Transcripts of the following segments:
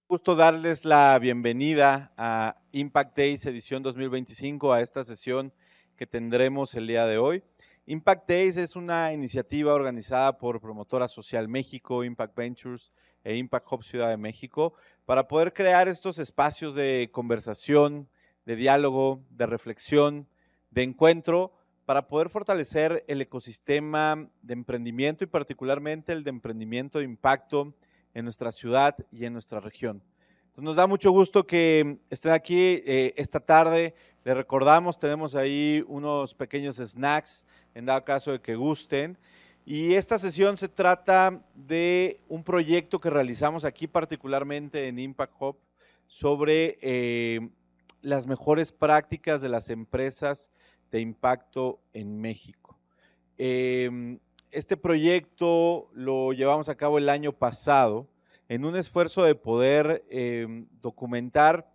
Gusto darles la bienvenida a Impact Days edición 2025, a esta sesión que tendremos el día de hoy. Impact Days es una iniciativa organizada por Promotora Social México, Impact Ventures e Impact Hub Ciudad de México para poder crear estos espacios de conversación, de diálogo, de reflexión, de encuentro, para poder fortalecer el ecosistema de emprendimiento y particularmente el de emprendimiento de impacto en nuestra ciudad y en nuestra región. Entonces, nos da mucho gusto que estén aquí esta tarde. Les recordamos, tenemos ahí unos pequeños snacks en dado caso de que gusten. Y esta sesión se trata de un proyecto que realizamos aquí particularmente en Impact Hub sobre las mejores prácticas de las empresas de impacto en México. Este proyecto lo llevamos a cabo el año pasado en un esfuerzo de poder documentar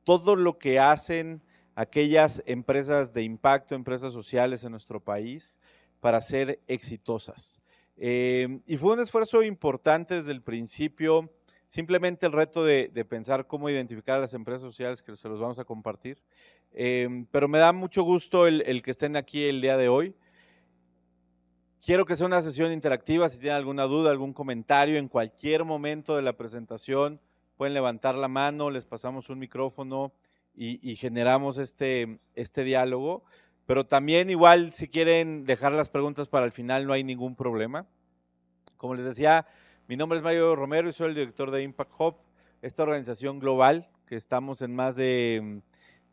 todo lo que hacen aquellas empresas de impacto, empresas sociales en nuestro país para ser exitosas. Y fue un esfuerzo importante desde el principio, simplemente el reto de pensar cómo identificar a las empresas sociales que se los vamos a compartir. Pero me da mucho gusto el que estén aquí el día de hoy. Quiero que sea una sesión interactiva. Si tienen alguna duda, algún comentario en cualquier momento de la presentación, pueden levantar la mano, les pasamos un micrófono y generamos este diálogo. Pero también igual si quieren dejar las preguntas para el final, no hay ningún problema. Como les decía, mi nombre es Mario Romero y soy el director de Impact Hub, esta organización global que estamos en más de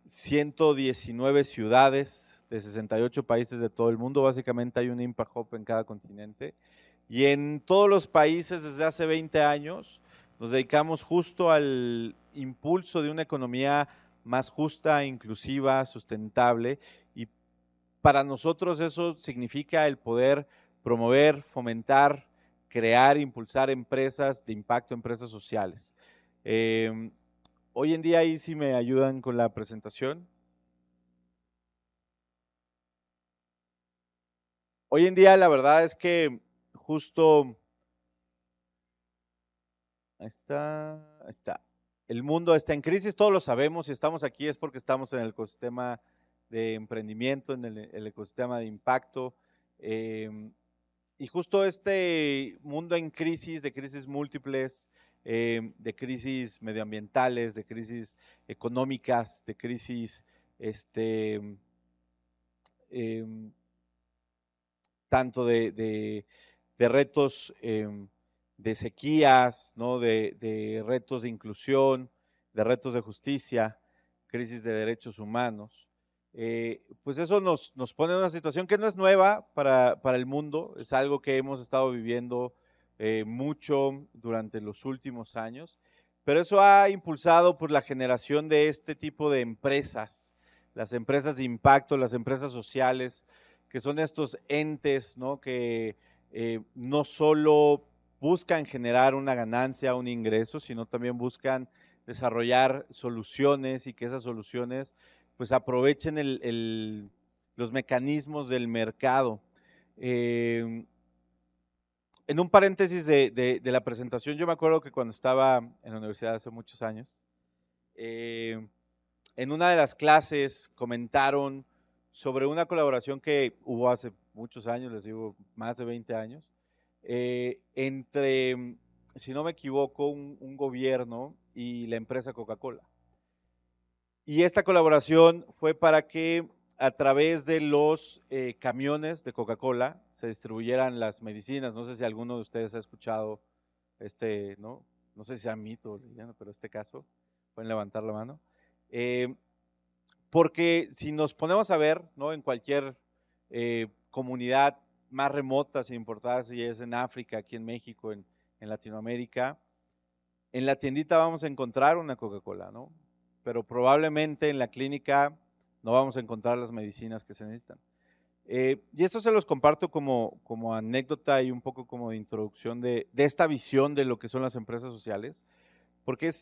119 ciudades de 68 países de todo el mundo. Básicamente hay un Impact Hub en cada continente. Y en todos los países desde hace 20 años nos dedicamos justo al impulso de una economía más justa, inclusiva, sustentable. Y para nosotros eso significa el poder promover, fomentar, crear, impulsar empresas de impacto, empresas sociales. Hoy en día ahí sí me ayudan con la presentación. Hoy en día la verdad es que justo, ahí está. El mundo está en crisis, todos lo sabemos, si estamos aquí es porque estamos en el ecosistema de emprendimiento, en el ecosistema de impacto. Y justo este mundo en crisis, de crisis múltiples, de crisis medioambientales, de crisis económicas, de crisis em, tanto de retos de sequías, ¿no? de retos de inclusión, de retos de justicia, crisis de derechos humanos. Pues eso nos pone en una situación que no es nueva para el mundo, es algo que hemos estado viviendo mucho durante los últimos años, pero eso ha impulsado por la generación de este tipo de empresas, las empresas de impacto, las empresas sociales, que son estos entes, ¿no? Que no solo buscan generar una ganancia, un ingreso, sino también buscan desarrollar soluciones y que esas soluciones pues aprovechen los mecanismos del mercado. En un paréntesis de la presentación, yo me acuerdo que cuando estaba en la universidad hace muchos años, en una de las clases comentaron sobre una colaboración que hubo hace muchos años, les digo, más de 20 años, entre, si no me equivoco, un gobierno y la empresa Coca-Cola. Y esta colaboración fue para que a través de los camiones de Coca-Cola se distribuyeran las medicinas. No sé si alguno de ustedes ha escuchado ¿no? No sé si sea mito o leyenda, pero este caso, pueden levantar la mano. Porque si nos ponemos a ver, ¿no? En cualquier comunidad más remota, sin importar si es en África, aquí en México, en Latinoamérica, en la tiendita vamos a encontrar una Coca-Cola, ¿no? Pero probablemente en la clínica no vamos a encontrar las medicinas que se necesitan. Y esto se los comparto como anécdota y un poco como de introducción de esta visión de lo que son las empresas sociales, porque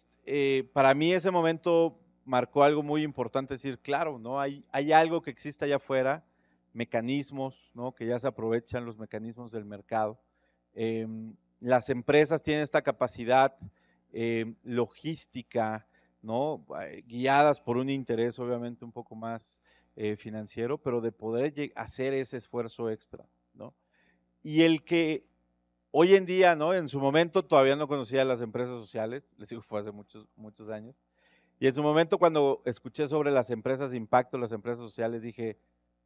para mí ese momento marcó algo muy importante, decir, claro, ¿no? Hay algo que existe allá afuera, mecanismos, ¿no? Que ya se aprovechan los mecanismos del mercado. Las empresas tienen esta capacidad logística, ¿no? Guiadas por un interés obviamente un poco más financiero, pero de poder hacer ese esfuerzo extra, ¿no? Y el que hoy en día, ¿no? En su momento todavía no conocía las empresas sociales, les digo, fue hace muchos, muchos años. Y en su momento cuando escuché sobre las empresas de impacto, las empresas sociales, dije,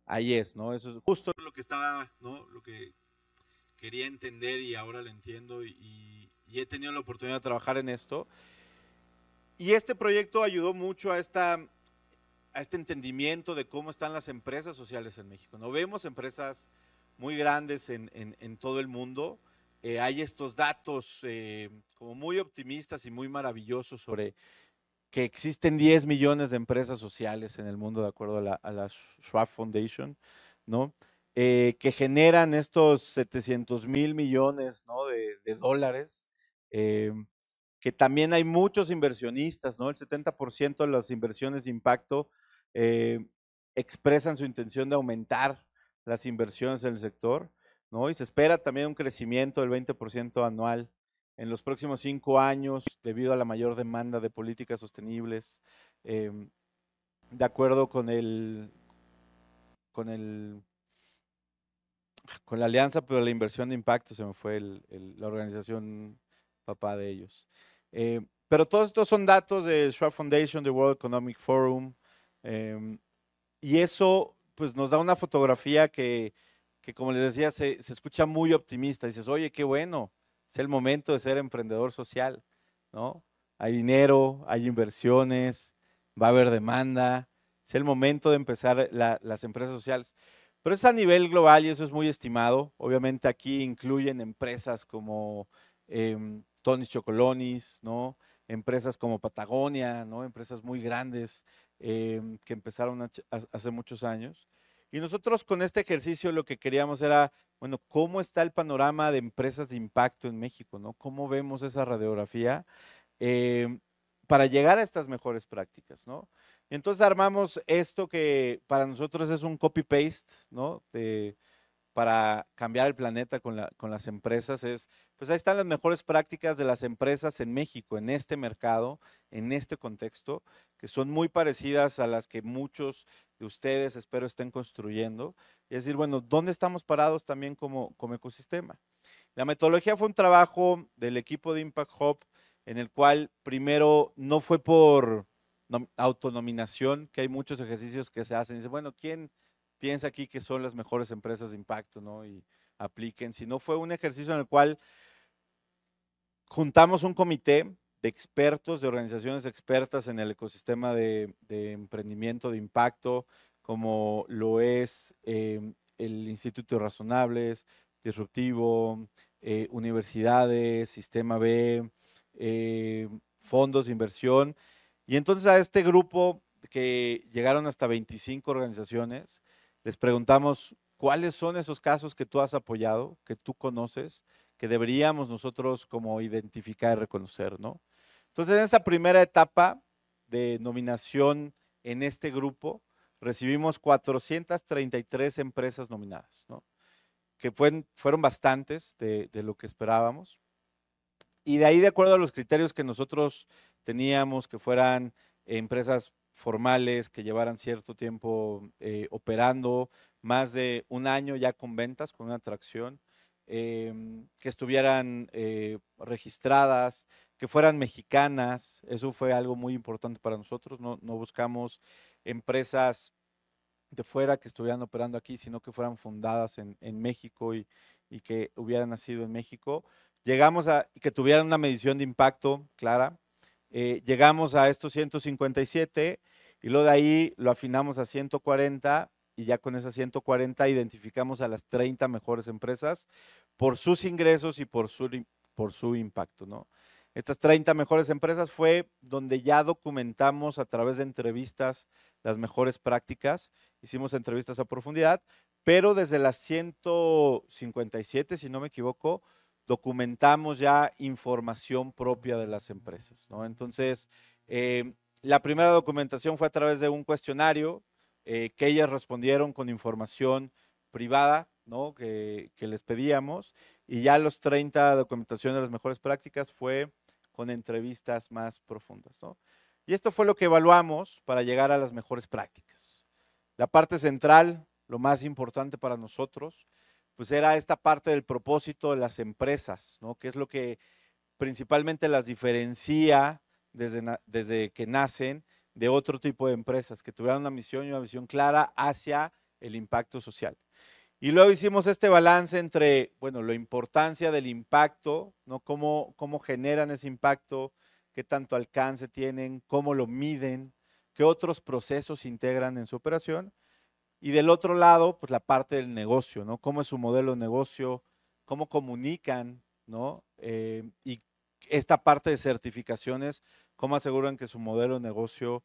ahí es, ¿no? Eso es justo lo que estaba, ¿no? Lo que quería entender y ahora lo entiendo y he tenido la oportunidad de trabajar en esto. Y este proyecto ayudó mucho a este entendimiento de cómo están las empresas sociales en México. No vemos empresas muy grandes en todo el mundo. Hay estos datos como muy optimistas y muy maravillosos sobre que existen 10 millones de empresas sociales en el mundo, de acuerdo a la Schwab Foundation, ¿no? Que generan estos 700,000 millones, ¿no? de dólares. Que también hay muchos inversionistas, ¿no? El 70% de las inversiones de impacto eh, expresan su intención de aumentar las inversiones en el sector, ¿no? Y se espera también un crecimiento del 20% anual en los próximos 5 años debido a la mayor demanda de políticas sostenibles, eh, de acuerdo con el, con la Alianza para la Inversión de Impacto, se me fue la organización papá de ellos. Pero todos estos son datos de Schwab Foundation, de World Economic Forum, y eso pues nos da una fotografía que como les decía, se escucha muy optimista. Dices, oye, qué bueno, es el momento de ser emprendedor social, ¿no? Hay dinero, hay inversiones, va a haber demanda, es el momento de empezar las empresas sociales. Pero es a nivel global y eso es muy estimado. Obviamente aquí incluyen empresas como Tony's Chocolonis, ¿no? Empresas como Patagonia, ¿no? Empresas muy grandes que empezaron hace muchos años. Y nosotros con este ejercicio lo que queríamos era, bueno, ¿cómo está el panorama de empresas de impacto en México, ¿no? ¿Cómo vemos esa radiografía para llegar a estas mejores prácticas, ¿no? Y entonces armamos esto que para nosotros es un copy-paste, ¿no? Para cambiar el planeta con las empresas es, pues ahí están las mejores prácticas de las empresas en México, en este mercado, en este contexto, que son muy parecidas a las que muchos de ustedes espero estén construyendo. Y decir, bueno, ¿dónde estamos parados también como ecosistema? La metodología fue un trabajo del equipo de Impact Hub en el cual primero no fue por autonominación, que hay muchos ejercicios que se hacen. Dice, bueno, ¿quién piensa aquí que son las mejores empresas de impacto, ¿no? Y apliquen, sino fue un ejercicio en el cual juntamos un comité de expertos, de organizaciones expertas en el ecosistema de emprendimiento de impacto, como lo es el Instituto Razonables, Disruptivo, universidades, Sistema B, fondos de inversión. Y entonces a este grupo que llegaron hasta 25 organizaciones, les preguntamos cuáles son esos casos que tú has apoyado, que tú conoces, que deberíamos nosotros como identificar y reconocer, ¿no? Entonces, en esta primera etapa de nominación en este grupo, recibimos 433 empresas nominadas, ¿no? Que fueron bastantes de lo que esperábamos. Y de ahí, de acuerdo a los criterios que nosotros teníamos, que fueran empresas formales, que llevaran cierto tiempo operando, más de un año ya con ventas, con una atracción, que estuvieran registradas, que fueran mexicanas, eso fue algo muy importante para nosotros, no buscamos empresas de fuera que estuvieran operando aquí, sino que fueran fundadas en México y que hubieran nacido en México. Llegamos a que tuvieran una medición de impacto clara. Llegamos a estos 157 y luego de ahí lo afinamos a 140 y ya con esas 140 identificamos a las 30 mejores empresas por sus ingresos y por su impacto, ¿no? Estas 30 mejores empresas fue donde ya documentamos a través de entrevistas las mejores prácticas, hicimos entrevistas a profundidad, pero desde las 157, si no me equivoco, documentamos ya información propia de las empresas, ¿no? Entonces, la primera documentación fue a través de un cuestionario que ellas respondieron con información privada, ¿no? Que les pedíamos, y ya los 30 documentaciones de las mejores prácticas fue con entrevistas más profundas, ¿no? Y esto fue lo que evaluamos para llegar a las mejores prácticas. La parte central, lo más importante para nosotros, pues era esta parte del propósito de las empresas, ¿no? Que es lo que principalmente las diferencia desde que nacen de otro tipo de empresas, que tuvieran una misión y una visión clara hacia el impacto social. Y luego hicimos este balance entre, bueno, la importancia del impacto, ¿no? Cómo generan ese impacto, qué tanto alcance tienen, cómo lo miden, qué otros procesos integran en su operación. Y del otro lado, pues la parte del negocio, ¿no? Cómo es su modelo de negocio, cómo comunican, ¿no? Y esta parte de certificaciones, cómo aseguran que su modelo de negocio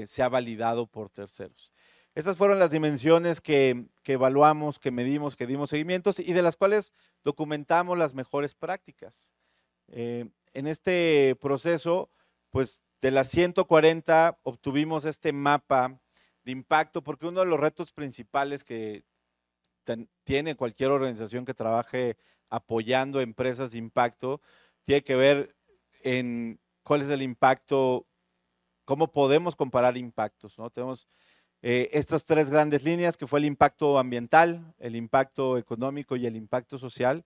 sea validado por terceros. Esas fueron las dimensiones que evaluamos, que medimos, que dimos seguimientos y de las cuales documentamos las mejores prácticas. En este proceso, pues de las 140 obtuvimos este mapa de impacto, porque uno de los retos principales que tiene cualquier organización que trabaje apoyando empresas de impacto, tiene que ver en cuál es el impacto, cómo podemos comparar impactos, ¿no? Tenemos estas tres grandes líneas, que fue el impacto ambiental, el impacto económico y el impacto social.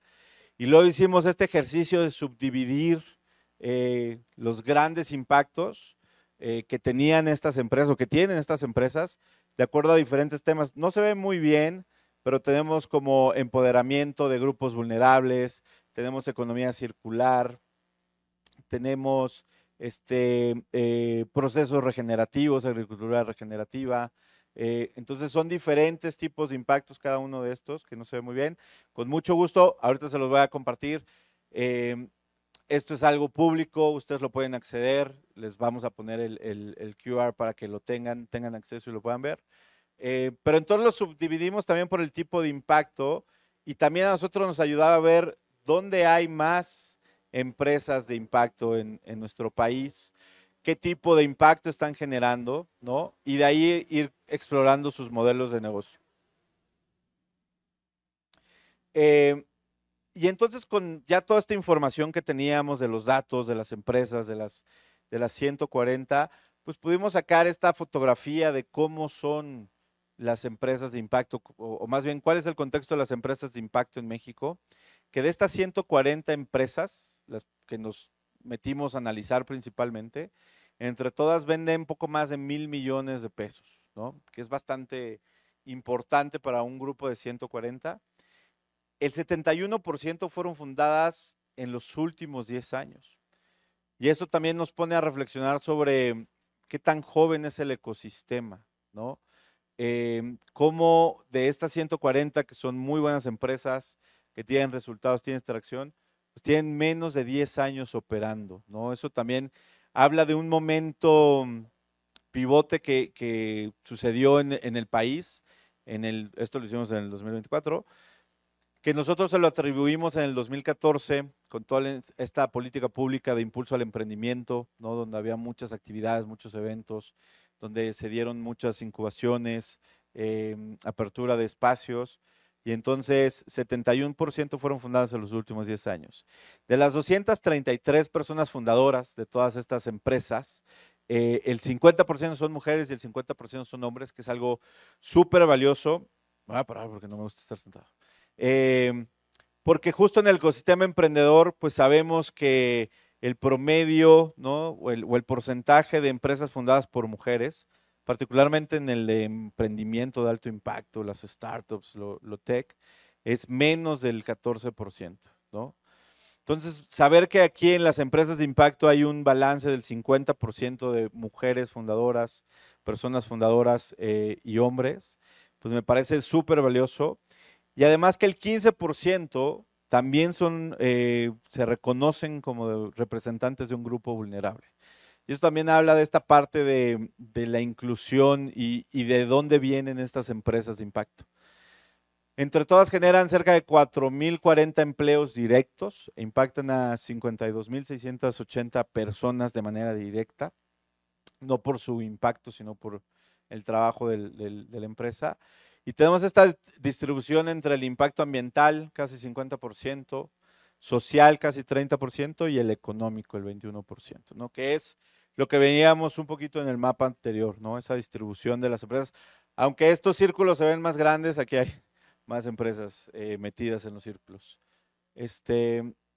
Y luego hicimos este ejercicio de subdividir los grandes impactos que tenían estas empresas o que tienen estas empresas de acuerdo a diferentes temas. No se ve muy bien, pero tenemos como empoderamiento de grupos vulnerables, tenemos economía circular, tenemos procesos regenerativos, agricultura regenerativa. Entonces son diferentes tipos de impactos cada uno de estos, que no se ve muy bien. Con mucho gusto, ahorita se los voy a compartir. Esto es algo público, ustedes lo pueden acceder, les vamos a poner el QR para que lo tengan acceso y lo puedan ver. Pero entonces lo subdividimos también por el tipo de impacto y también a nosotros nos ayudaba a ver dónde hay más empresas de impacto en nuestro país, qué tipo de impacto están generando, ¿no? Y de ahí ir explorando sus modelos de negocio. Y entonces con ya toda esta información que teníamos de los datos, de las empresas, de las 140, pues pudimos sacar esta fotografía de cómo son las empresas de impacto, o más bien, cuál es el contexto de las empresas de impacto en México, que de estas 140 empresas, las que nos metimos a analizar principalmente, entre todas venden poco más de 1,000 millones de pesos, ¿no? Que es bastante importante para un grupo de 140. El 71% fueron fundadas en los últimos 10 años. Y eso también nos pone a reflexionar sobre qué tan joven es el ecosistema, ¿no? Cómo de estas 140, que son muy buenas empresas, que tienen resultados, tienen extracción, pues tienen menos de 10 años operando, ¿no? Eso también habla de un momento pivote que sucedió en el país, esto lo hicimos en el 2024, que nosotros se lo atribuimos en el 2014 con toda esta política pública de impulso al emprendimiento, ¿no? Donde había muchas actividades, muchos eventos, donde se dieron muchas incubaciones, apertura de espacios, y entonces 71% fueron fundadas en los últimos 10 años. De las 233 personas fundadoras de todas estas empresas, el 50% son mujeres y el 50% son hombres, que es algo súper valioso. Me voy a parar porque no me gusta estar sentado. Porque justo en el ecosistema emprendedor, pues sabemos que el promedio, ¿no? o el porcentaje de empresas fundadas por mujeres, particularmente en el de emprendimiento de alto impacto, las startups, lo tech, es menos del 14%, ¿no? Entonces, saber que aquí en las empresas de impacto hay un balance del 50% de mujeres fundadoras, personas fundadoras y hombres, pues me parece súper valioso. Y además que el 15% también se reconocen como representantes de un grupo vulnerable. Y eso también habla de esta parte de la inclusión y de dónde vienen estas empresas de impacto. Entre todas generan cerca de 4,040 empleos directos e impactan a 52,680 personas de manera directa, no por su impacto, sino por el trabajo de la empresa. Y tenemos esta distribución entre el impacto ambiental, casi 50%, social casi 30% y el económico el 21%, ¿no? Que es lo que veíamos un poquito en el mapa anterior, ¿no? Esa distribución de las empresas. Aunque estos círculos se ven más grandes, aquí hay más empresas metidas en los círculos.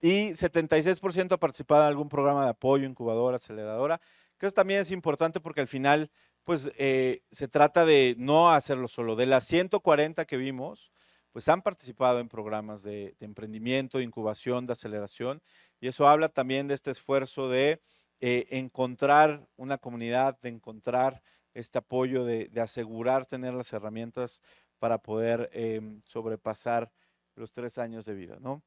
Y 76% ha participado en algún programa de apoyo, incubadora, aceleradora, que eso también es importante porque al final, pues, se trata de no hacerlo solo. De las 140 que vimos, pues han participado en programas de emprendimiento, de incubación, de aceleración, y eso habla también de este esfuerzo de encontrar una comunidad, de encontrar este apoyo, de asegurar tener las herramientas para poder sobrepasar los 3 años de vida, ¿no?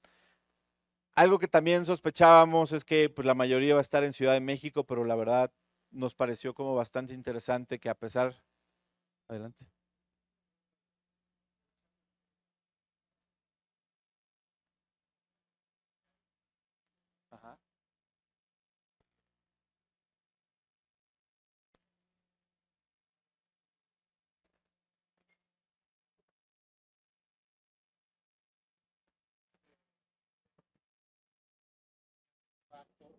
Algo que también sospechábamos es que pues, la mayoría va a estar en Ciudad de México, pero la verdad nos pareció como bastante interesante que a pesar… Adelante. Ajá.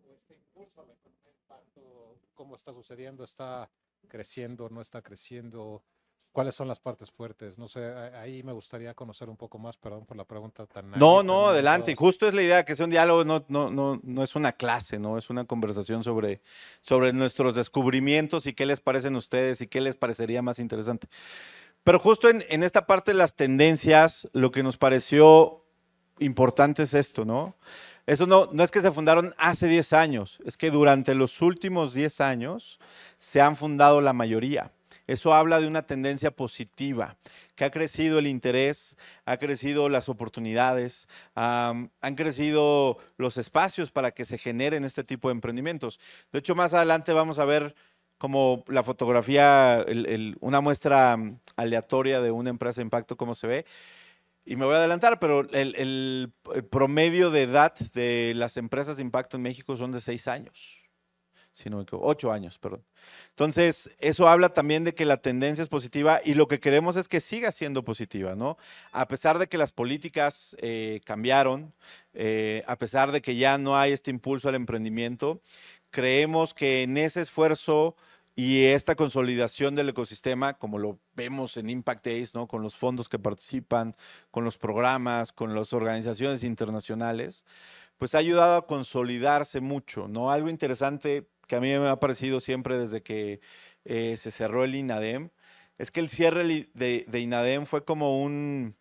O este impulso a la economía de impacto, cómo está sucediendo, está creciendo, no está creciendo, cuáles son las partes fuertes, no sé, ahí me gustaría conocer un poco más, perdón por la pregunta tan No, naive, tan no, adelante. Y inventada. justo es la idea, que sea un diálogo, no es una clase, ¿no? Es una conversación sobre nuestros descubrimientos y qué les parecen a ustedes y qué les parecería más interesante. Pero justo en esta parte de las tendencias, lo que nos pareció importante es esto, ¿no? Eso no es que se fundaron hace 10 años, es que durante los últimos 10 años se han fundado la mayoría. Eso habla de una tendencia positiva, que ha crecido el interés, ha crecido las oportunidades, han crecido los espacios para que se generen este tipo de emprendimientos. De hecho, más adelante vamos a ver como la fotografía, una muestra aleatoria de una empresa de impacto, cómo se ve. Y me voy a adelantar, pero el promedio de edad de las empresas de impacto en México son de 6 años, si no me equivoco, 8 años, perdón. Entonces, eso habla también de que la tendencia es positiva y lo que queremos es que siga siendo positiva, ¿no? A pesar de que las políticas cambiaron, a pesar de que ya no hay este impulso al emprendimiento, creemos que en ese esfuerzo y esta consolidación del ecosistema, como lo vemos en Impact Days, ¿no? Con los fondos que participan, con los programas, con las organizaciones internacionales, pues ha ayudado a consolidarse mucho, ¿no? Algo interesante que a mí me ha parecido siempre desde que se cerró el INADEM, es que el cierre de INADEM fue como un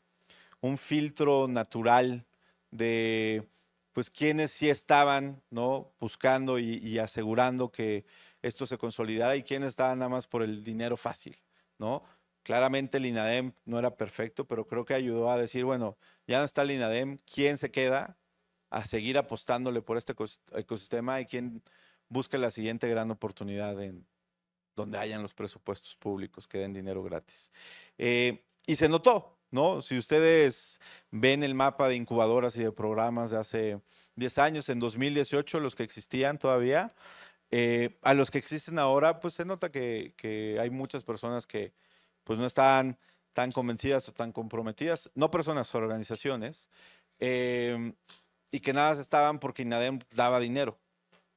filtro natural de pues quienes sí estaban, ¿no? Buscando y asegurando que esto se consolidara y quienes estaban nada más por el dinero fácil, ¿no? Claramente el INADEM no era perfecto, pero creo que ayudó a decir, bueno, ya no está el INADEM, ¿quién se queda a seguir apostándole por este ecosistema y quién busca la siguiente gran oportunidad en donde hayan los presupuestos públicos que den dinero gratis? Y se notó, ¿no? Si ustedes ven el mapa de incubadoras y de programas de hace 10 años, en 2018, los que existían todavía, a los que existen ahora, pues se nota que hay muchas personas que pues no están tan convencidas o tan comprometidas, no personas, organizaciones, eh, y que nada estaban porque INADEM daba dinero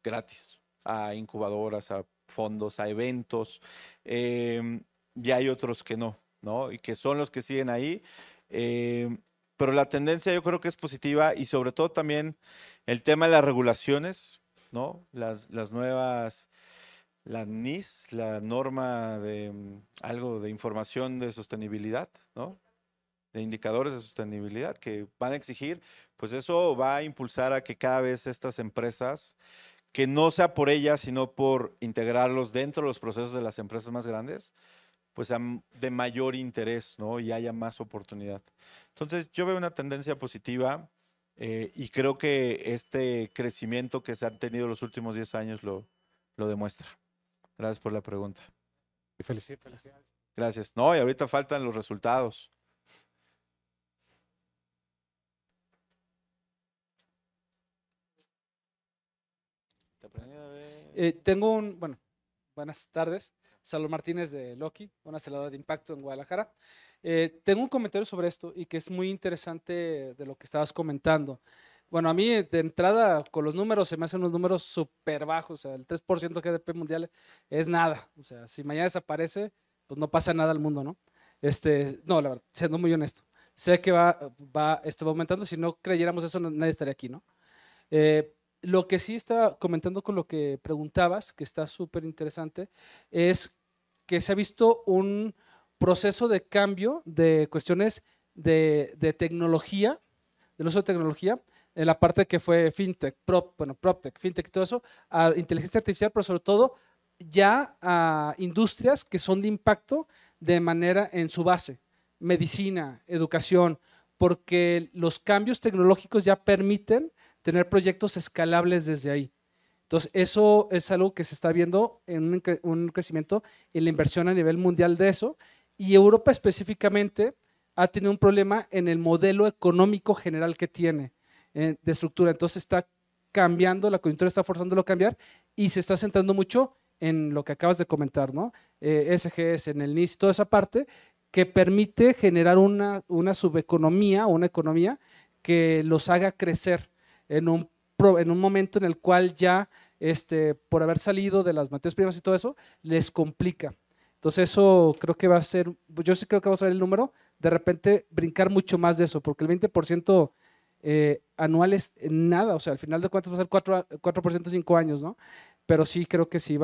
gratis a incubadoras, a fondos, a eventos, y hay otros que no, ¿no? Y que son los que siguen ahí. Pero la tendencia yo creo que es positiva y sobre todo también el tema de las regulaciones, ¿no? Las nuevas, la NIS, la norma de algo de información de sostenibilidad, ¿no? De indicadores de sostenibilidad que van a exigir, pues eso va a impulsar a que cada vez estas empresas, que no sea por ellas, sino por integrarlos dentro de los procesos de las empresas más grandes, pues de mayor interés, ¿no? Y haya más oportunidad. Entonces, yo veo una tendencia positiva y creo que este crecimiento que se ha tenido los últimos 10 años lo demuestra. Gracias por la pregunta. Y felicidades. Gracias. No, y ahorita faltan los resultados. Bueno, buenas tardes. Salud Martínez de Loki, una aceleradora de impacto en Guadalajara. Tengo un comentario sobre esto y que es muy interesante de lo que estabas comentando. Bueno, a mí de entrada con los números se me hacen unos números súper bajos, o sea, el 3% GDP mundial es nada, o sea, si mañana desaparece, pues no pasa nada al mundo, ¿no? No, la verdad, siendo muy honesto, sé que esto va aumentando, si no creyéramos eso nadie estaría aquí, ¿no? Lo que sí está comentando con lo que preguntabas, que está súper interesante, es que se ha visto un proceso de cambio de cuestiones de tecnología, del uso de tecnología, en la parte que fue fintech, proptech, fintech y todo eso, a inteligencia artificial, pero sobre todo ya a industrias que son de impacto de manera en su base, medicina, educación, porque los cambios tecnológicos ya permiten tener proyectos escalables desde ahí. Entonces, eso es algo que se está viendo en un crecimiento en la inversión a nivel mundial de eso, y Europa específicamente ha tenido un problema en el modelo económico general que tiene de estructura. Entonces está cambiando, la coyuntura está forzándolo a cambiar y se está centrando mucho en lo que acabas de comentar, ¿no? SGS, en el NIS, toda esa parte que permite generar una subeconomía o una economía que los haga crecer en un momento en el cual ya, por haber salido de las materias primas y todo eso, les complica. Entonces eso creo que va a ser, yo sí creo que vamos a ver el número, de repente brincar mucho más de eso, porque el 20% anual es nada, o sea, al final de cuentas va a ser 4% en 5 años, ¿no? Pero sí creo que sí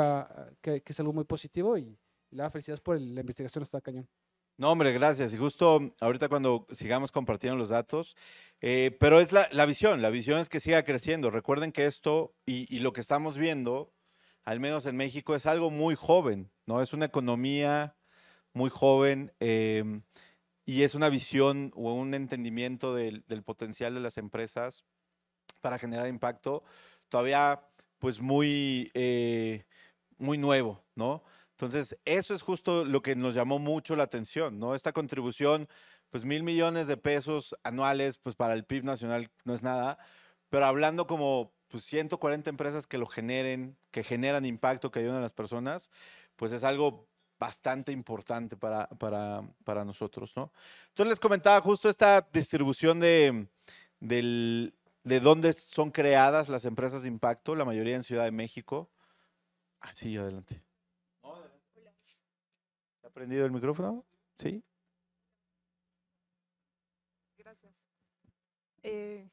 que es algo muy positivo y la felicidades por la investigación, está cañón. No, hombre, gracias. Y justo ahorita cuando sigamos compartiendo los datos, pero es la visión es que siga creciendo. Recuerden que esto y lo que estamos viendo, al menos en México, es algo muy joven, ¿no? Es una economía muy joven y es una visión o un entendimiento del potencial de las empresas para generar impacto todavía pues muy nuevo, ¿no? Entonces, eso es justo lo que nos llamó mucho la atención, ¿no? Esta contribución, pues 1,000 millones de pesos anuales, pues para el PIB nacional no es nada, pero hablando como pues 140 empresas que lo generen, que generan impacto, que ayudan a las personas, pues es algo bastante importante para nosotros, ¿no? Entonces les comentaba justo esta distribución del, de dónde son creadas las empresas de impacto, la mayoría en Ciudad de México. Ah, sí, adelante. ¿Ha prendido el micrófono? Sí. Gracias. Eh,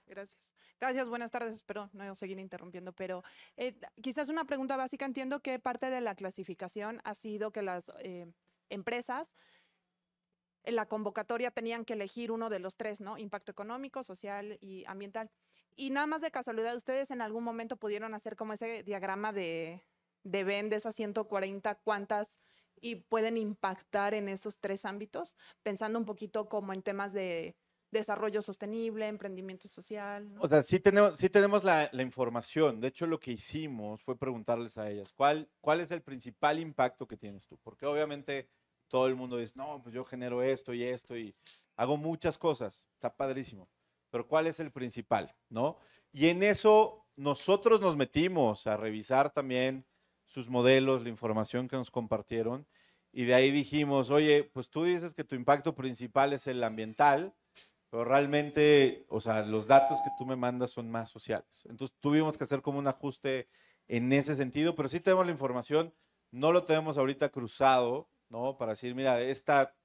gracias. Gracias, buenas tardes. Espero no seguir interrumpiendo, pero quizás una pregunta básica. Entiendo que parte de la clasificación ha sido que las empresas en la convocatoria tenían que elegir uno de los tres, ¿no? Impacto económico, social y ambiental. Y nada más de casualidad, ¿ustedes en algún momento pudieron hacer como ese diagrama de Venn, de esas 140, cuántas y pueden impactar en esos tres ámbitos? Pensando un poquito como en temas de desarrollo sostenible, emprendimiento social, ¿no? O sea, sí tenemos la información. De hecho, lo que hicimos fue preguntarles a ellas, ¿cuál es el principal impacto que tienes tú? Porque obviamente todo el mundo dice, no, pues yo genero esto y hago muchas cosas, está padrísimo. Pero ¿cuál es el principal? ¿No? Y en eso nosotros nos metimos a revisar también sus modelos, la información que nos compartieron, y de ahí dijimos, oye, pues tú dices que tu impacto principal es el ambiental, pero realmente, o sea, los datos que tú me mandas son más sociales. Entonces tuvimos que hacer como un ajuste en ese sentido, pero sí tenemos la información, no lo tenemos ahorita cruzado, ¿no? Para decir, mira, esta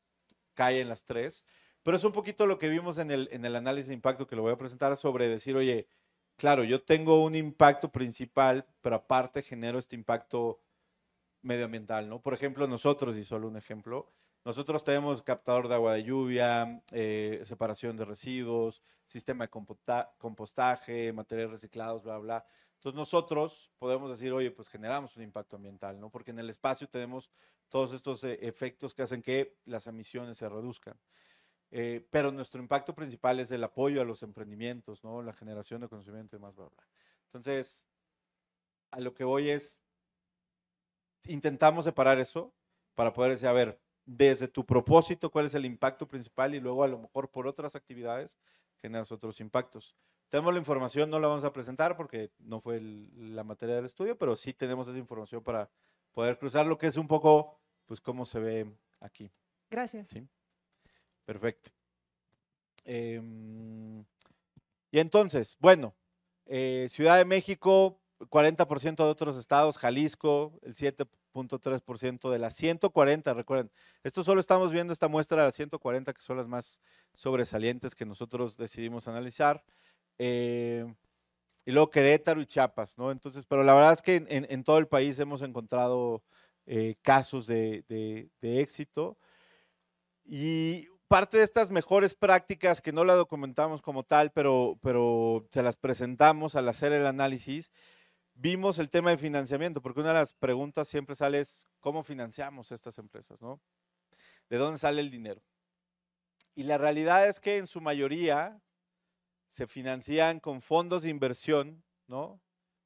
cae en las tres, pero es un poquito lo que vimos en el análisis de impacto que lo voy a presentar sobre decir, oye, claro, yo tengo un impacto principal, pero aparte genero este impacto medioambiental, ¿no? Por ejemplo, nosotros, y solo un ejemplo, nosotros tenemos captador de agua de lluvia, separación de residuos, sistema de compostaje, materiales reciclados, bla, bla. Entonces nosotros podemos decir, oye, pues generamos un impacto ambiental, ¿no? Porque en el espacio tenemos todos estos efectos que hacen que las emisiones se reduzcan. Pero nuestro impacto principal es el apoyo a los emprendimientos, ¿no? La generación de conocimiento y más, bla, bla. Entonces, a lo que voy es, intentamos separar eso para poder decir, a ver, desde tu propósito, cuál es el impacto principal y luego a lo mejor por otras actividades generas otros impactos. Tenemos la información, no la vamos a presentar porque no fue la materia del estudio, pero sí tenemos esa información para poder cruzar lo que es un poco, pues, cómo se ve aquí. Gracias. ¿Sí? Perfecto. Y entonces, bueno, Ciudad de México, 40% de otros estados, Jalisco, el 7.3% de las 140, recuerden, esto solo estamos viendo esta muestra de las 140 que son las más sobresalientes que nosotros decidimos analizar. Y luego Querétaro y Chiapas, ¿no? Entonces, pero la verdad es que en todo el país hemos encontrado casos de éxito. Y parte de estas mejores prácticas que no la documentamos como tal, pero se las presentamos al hacer el análisis, vimos el tema de financiamiento, porque una de las preguntas siempre sale es, ¿cómo financiamos estas empresas, no? ¿De dónde sale el dinero? Y la realidad es que en su mayoría se financian con fondos de inversión, ¿no?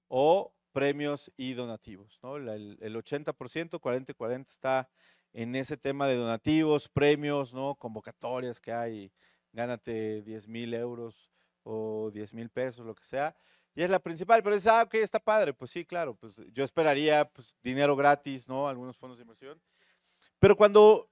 O premios y donativos, ¿no? El 80%, 40 y 40 está en ese tema de donativos, premios, ¿no? Convocatorias que hay, gánate 10,000 euros o 10,000 pesos, lo que sea. Y es la principal, pero dices, ok, está padre. Pues sí, claro, pues yo esperaría pues, dinero gratis, ¿no? Algunos fondos de inversión. Pero cuando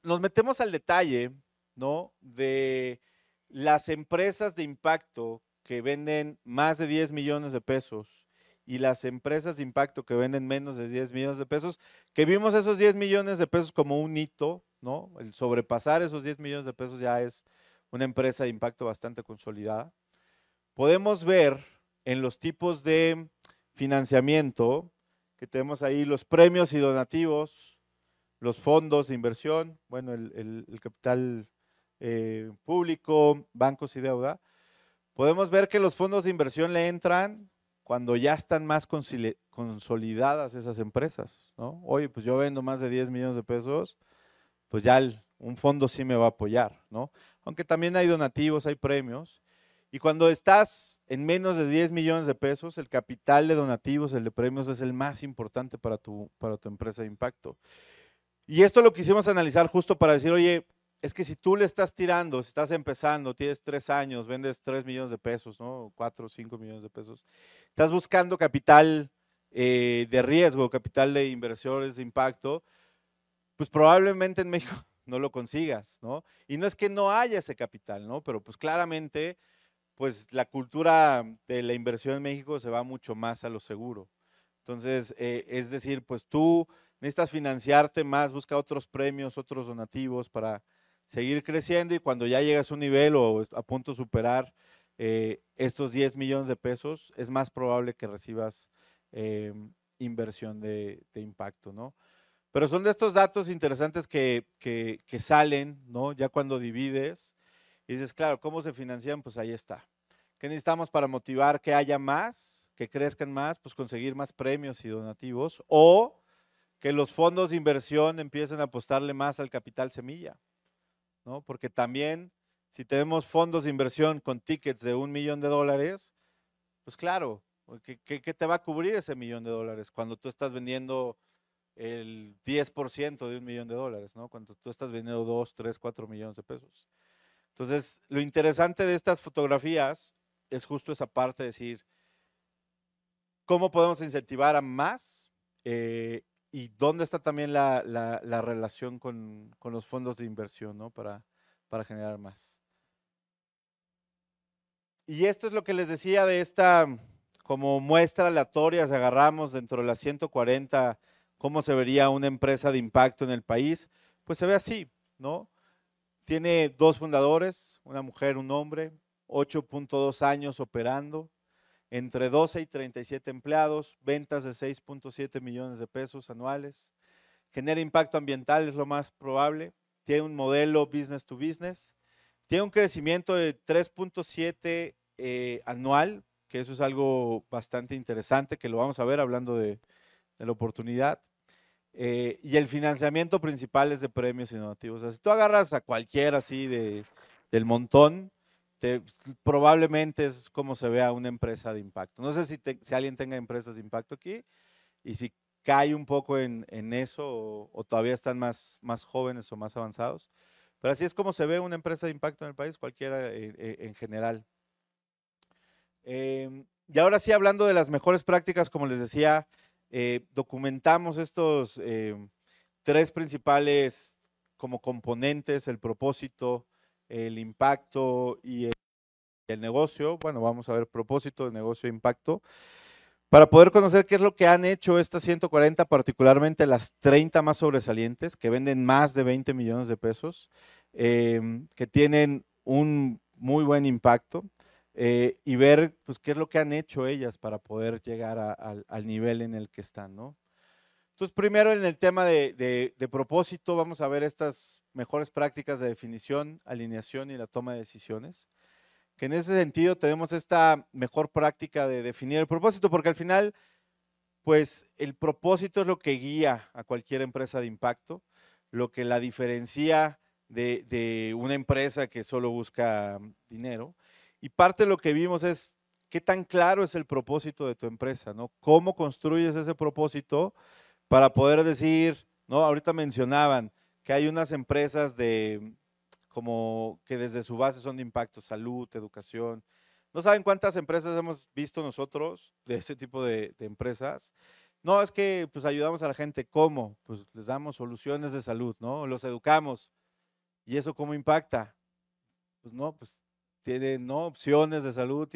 nos metemos al detalle, ¿no? De las empresas de impacto que venden más de 10 millones de pesos y las empresas de impacto que venden menos de 10 millones de pesos, que vimos esos 10 millones de pesos como un hito, ¿no? El sobrepasar esos 10 millones de pesos ya es una empresa de impacto bastante consolidada. Podemos ver en los tipos de financiamiento que tenemos ahí los premios y donativos, los fondos de inversión, bueno, el capital público, bancos y deuda. Podemos ver que los fondos de inversión le entran cuando ya están más consolidadas esas empresas, ¿no? Oye, pues yo vendo más de 10 millones de pesos, pues ya un fondo sí me va a apoyar, ¿no? Aunque también hay donativos, hay premios. Y cuando estás en menos de 10 millones de pesos, el capital de donativos, el de premios, es el más importante para tu empresa de impacto. Y esto lo quisimos analizar justo para decir, oye, es que si tú le estás tirando, si estás empezando, tienes 3 años, vendes 3 millones de pesos, ¿no? 4 o 5 millones de pesos, estás buscando capital de riesgo, capital de inversores de impacto, pues probablemente en México no lo consigas, ¿no? Y no es que no haya ese capital, ¿no? Pero pues claramente, pues la cultura de la inversión en México se va mucho más a lo seguro. Entonces, es decir, pues tú necesitas financiarte más, busca otros premios, otros donativos para seguir creciendo y cuando ya llegas a un nivel o a punto de superar estos 10 millones de pesos, es más probable que recibas inversión de impacto, ¿no? Pero son de estos datos interesantes que salen, ¿no? Ya cuando divides y dices, claro, ¿cómo se financian? Pues ahí está. ¿Qué necesitamos para motivar que haya más, que crezcan más? Pues conseguir más premios y donativos o que los fondos de inversión empiecen a apostarle más al capital semilla, ¿no? Porque también si tenemos fondos de inversión con tickets de $1 millón, pues claro, ¿qué te va a cubrir ese $1 millón cuando tú estás vendiendo el 10% de $1 millón, ¿no? Cuando tú estás vendiendo 2, 3, 4 millones de pesos. Entonces, lo interesante de estas fotografías es justo esa parte de decir, ¿cómo podemos incentivar a más? Y dónde está también la relación con los fondos de inversión, ¿no? Para generar más. Y esto es lo que les decía de esta como muestra aleatoria, si agarramos dentro de las 140, cómo se vería una empresa de impacto en el país, pues se ve así, ¿no? Tiene 2 fundadores, una mujer, un hombre, 8.2 años operando, entre 12 y 37 empleados, ventas de 6.7 millones de pesos anuales, genera impacto ambiental, es lo más probable, tiene un modelo business to business, tiene un crecimiento de 3.7 anual, que eso es algo bastante interesante, que lo vamos a ver hablando de la oportunidad. Y el financiamiento principal es de premios y donativos. O sea, si tú agarras a cualquiera así del montón, probablemente es como se vea una empresa de impacto. No sé si alguien tenga empresas de impacto aquí y si cae un poco en eso o todavía están más jóvenes o más avanzados. Pero así es como se ve una empresa de impacto en el país, cualquiera en general. Y ahora sí, hablando de las mejores prácticas, como les decía, documentamos estos 3 principales como componentes, el propósito, el impacto y el negocio, bueno, vamos a ver propósito de negocio e impacto, para poder conocer qué es lo que han hecho estas 140, particularmente las 30 más sobresalientes, que venden más de 20 millones de pesos, que tienen un muy buen impacto, y ver pues, qué es lo que han hecho ellas para poder llegar al nivel en el que están, ¿no? Entonces, primero en el tema de propósito, vamos a ver estas mejores prácticas de definición, alineación y la toma de decisiones. Que en ese sentido tenemos esta mejor práctica de definir el propósito, porque al final, pues el propósito es lo que guía a cualquier empresa de impacto, lo que la diferencia de una empresa que solo busca dinero. Y parte de lo que vimos es qué tan claro es el propósito de tu empresa, ¿no? ¿Cómo construyes ese propósito para poder decir, ¿no? Ahorita mencionaban que hay unas empresas como que desde su base son de impacto, salud, educación. No saben cuántas empresas hemos visto nosotros de ese tipo de empresas. No, es que pues ayudamos a la gente. ¿Cómo? Pues les damos soluciones de salud, ¿no? Los educamos. ¿Y eso cómo impacta? Pues no, pues tienen, ¿no? Opciones de salud,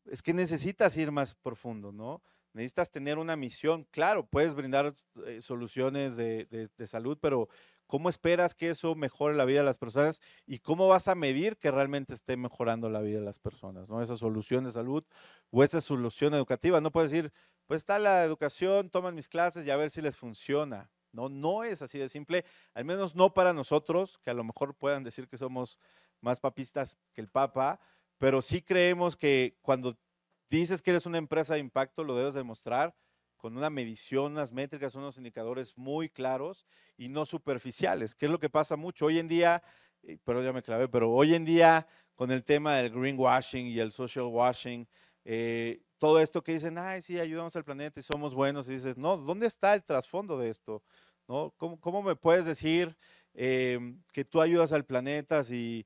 es que necesitas ir más profundo, ¿no? Necesitas tener una misión. Claro, puedes brindar soluciones de salud, pero ¿cómo esperas que eso mejore la vida de las personas? ¿Y cómo vas a medir que realmente esté mejorando la vida de las personas, ¿no? Esa solución de salud o esa solución educativa. No puedes decir, pues está la educación, toman mis clases y a ver si les funciona. No, no es así de simple, al menos no para nosotros, que a lo mejor puedan decir que somos más papistas que el Papa, pero sí creemos que cuando dices que eres una empresa de impacto, lo debes demostrar con una medición, unas métricas, unos indicadores muy claros y no superficiales, que es lo que pasa mucho. Hoy en día, pero ya me clavé, pero hoy en día con el tema del greenwashing y el social washing, todo esto que dicen, ay, sí, ayudamos al planeta y somos buenos, y dices, no, ¿dónde está el trasfondo de esto? ¿No? ¿Cómo me puedes decir que tú ayudas al planeta si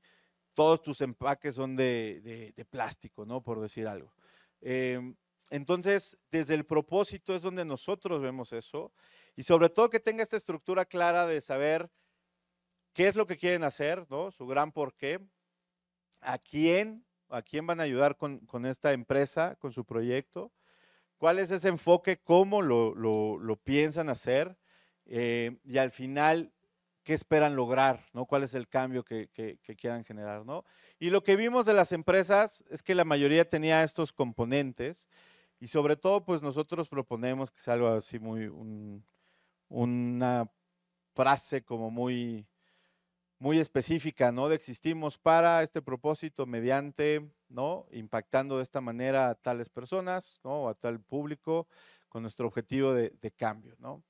todos tus empaques son de plástico, ¿no? Por decir algo. Entonces, desde el propósito es donde nosotros vemos eso y sobre todo que tenga esta estructura clara de saber qué es lo que quieren hacer, ¿no? Su gran porqué, a quién van a ayudar con esta empresa, con su proyecto, cuál es ese enfoque, cómo lo piensan hacer y al final qué esperan lograr, ¿no? ¿Cuál es el cambio que quieran generar, ¿no? Y lo que vimos de las empresas es que la mayoría tenía estos componentes y sobre todo, pues nosotros proponemos que sea algo así una frase como muy específica, ¿no? De existimos para este propósito mediante, ¿no? Impactando de esta manera a tales personas, ¿no? O a tal público con nuestro objetivo de cambio, ¿no?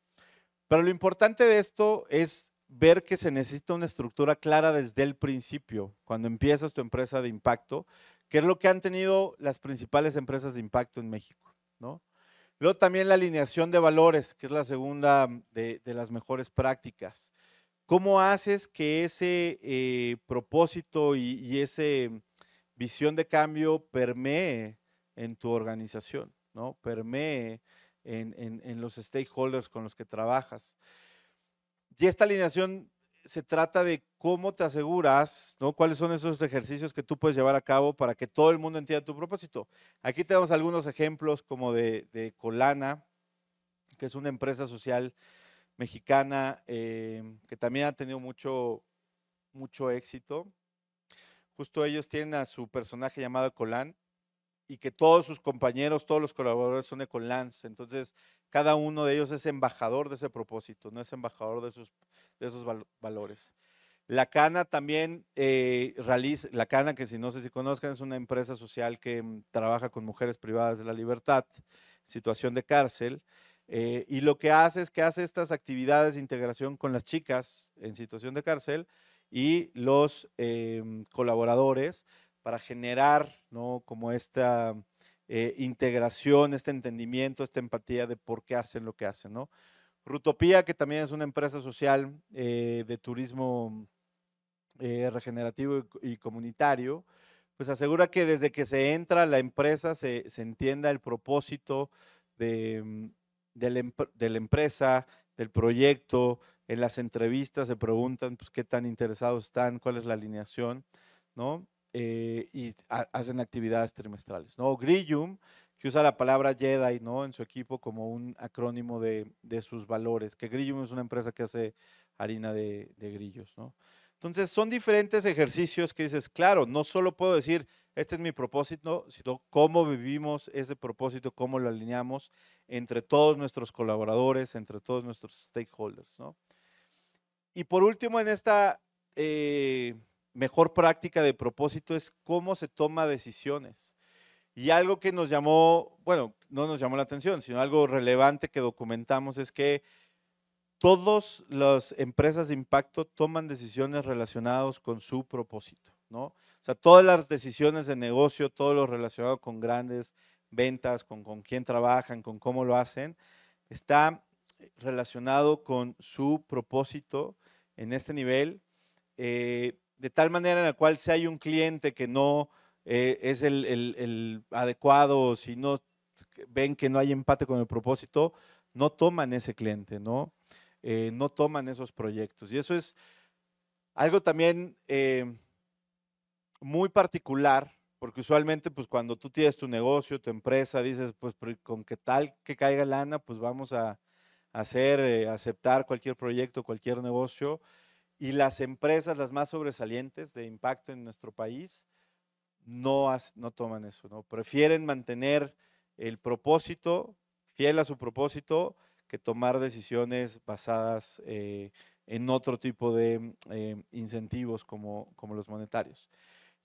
Pero lo importante de esto es ver que se necesita una estructura clara desde el principio, cuando empiezas tu empresa de impacto, que es lo que han tenido las principales empresas de impacto en México, ¿no? Luego también la alineación de valores, que es la segunda de las mejores prácticas. ¿Cómo haces que ese propósito y ese visión de cambio permee en tu organización, ¿no? Permee en los stakeholders con los que trabajas? Y esta alineación se trata de cómo te aseguras, ¿no? Cuáles son esos ejercicios que tú puedes llevar a cabo para que todo el mundo entienda tu propósito. Aquí tenemos algunos ejemplos como de Colana, que es una empresa social mexicana que también ha tenido mucho éxito. Justo ellos tienen a su personaje llamado Colán y que todos sus compañeros, todos los colaboradores son Ecolans. Entonces, cada uno de ellos es embajador de ese propósito, no es embajador de esos valores. La Cana también realiza, La Cana, que si no sé si conozcan, es una empresa social que trabaja con mujeres privadas de la libertad, situación de cárcel, y lo que hace es que hace estas actividades de integración con las chicas en situación de cárcel y los colaboradores para generar, ¿no? Como esta integración, este entendimiento, esta empatía de por qué hacen lo que hacen, ¿no? Rutopía, que también es una empresa social de turismo regenerativo y comunitario, pues asegura que desde que se entra a la empresa se entienda el propósito de la empresa, del proyecto. En las entrevistas se preguntan pues, qué tan interesados están, cuál es la alineación, ¿no? y hacen actividades trimestrales, ¿no? Grillium, que usa la palabra Jedi, ¿no? En su equipo como un acrónimo de sus valores, que Grillium es una empresa que hace harina de grillos, ¿no? Entonces, son diferentes ejercicios que dices, claro, no solo puedo decir, este es mi propósito, sino cómo vivimos ese propósito, cómo lo alineamos entre todos nuestros colaboradores, entre todos nuestros stakeholders, ¿no? Y por último, en esta mejor práctica de propósito es cómo se toma decisiones. Y algo que nos llamó, bueno, no nos llamó la atención, sino algo relevante que documentamos es que todas las empresas de impacto toman decisiones relacionadas con su propósito, ¿no? O sea, todas las decisiones de negocio, todo lo relacionado con grandes ventas, con quién trabajan, con cómo lo hacen, está relacionado con su propósito en este nivel, de tal manera en la cual si hay un cliente que no es el adecuado, si no ven que no hay empate con el propósito, no toman ese cliente, ¿no? No toman esos proyectos. Y eso es algo también muy particular, porque usualmente pues cuando tú tienes tu negocio, tu empresa, dices pues con que tal que caiga lana, pues vamos a hacer, aceptar cualquier proyecto, cualquier negocio. Y las empresas, las más sobresalientes de impacto en nuestro país, no toman eso, ¿no? Prefieren mantener el propósito, fiel a su propósito, que tomar decisiones basadas en otro tipo de incentivos como los monetarios.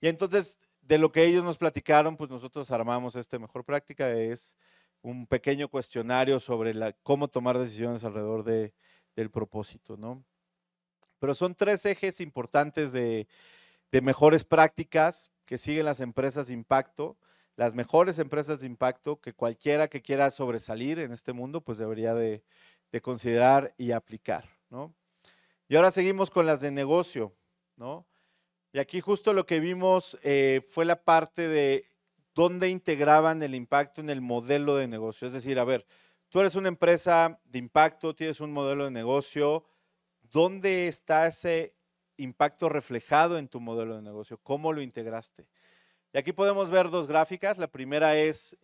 Y entonces, de lo que ellos nos platicaron, pues nosotros armamos esta mejor práctica, es un pequeño cuestionario sobre cómo tomar decisiones alrededor del propósito, ¿no? Pero son 3 ejes importantes de mejores prácticas que siguen las empresas de impacto, las mejores empresas de impacto que cualquiera que quiera sobresalir en este mundo, pues debería de considerar y aplicar, ¿no? Y ahora seguimos con las de negocio, ¿no? Y aquí justo lo que vimos fue la parte de dónde integraban el impacto en el modelo de negocio. Es decir, a ver, tú eres una empresa de impacto, tienes un modelo de negocio, ¿dónde está ese impacto reflejado en tu modelo de negocio? ¿Cómo lo integraste? Y aquí podemos ver 2 gráficas. La primera es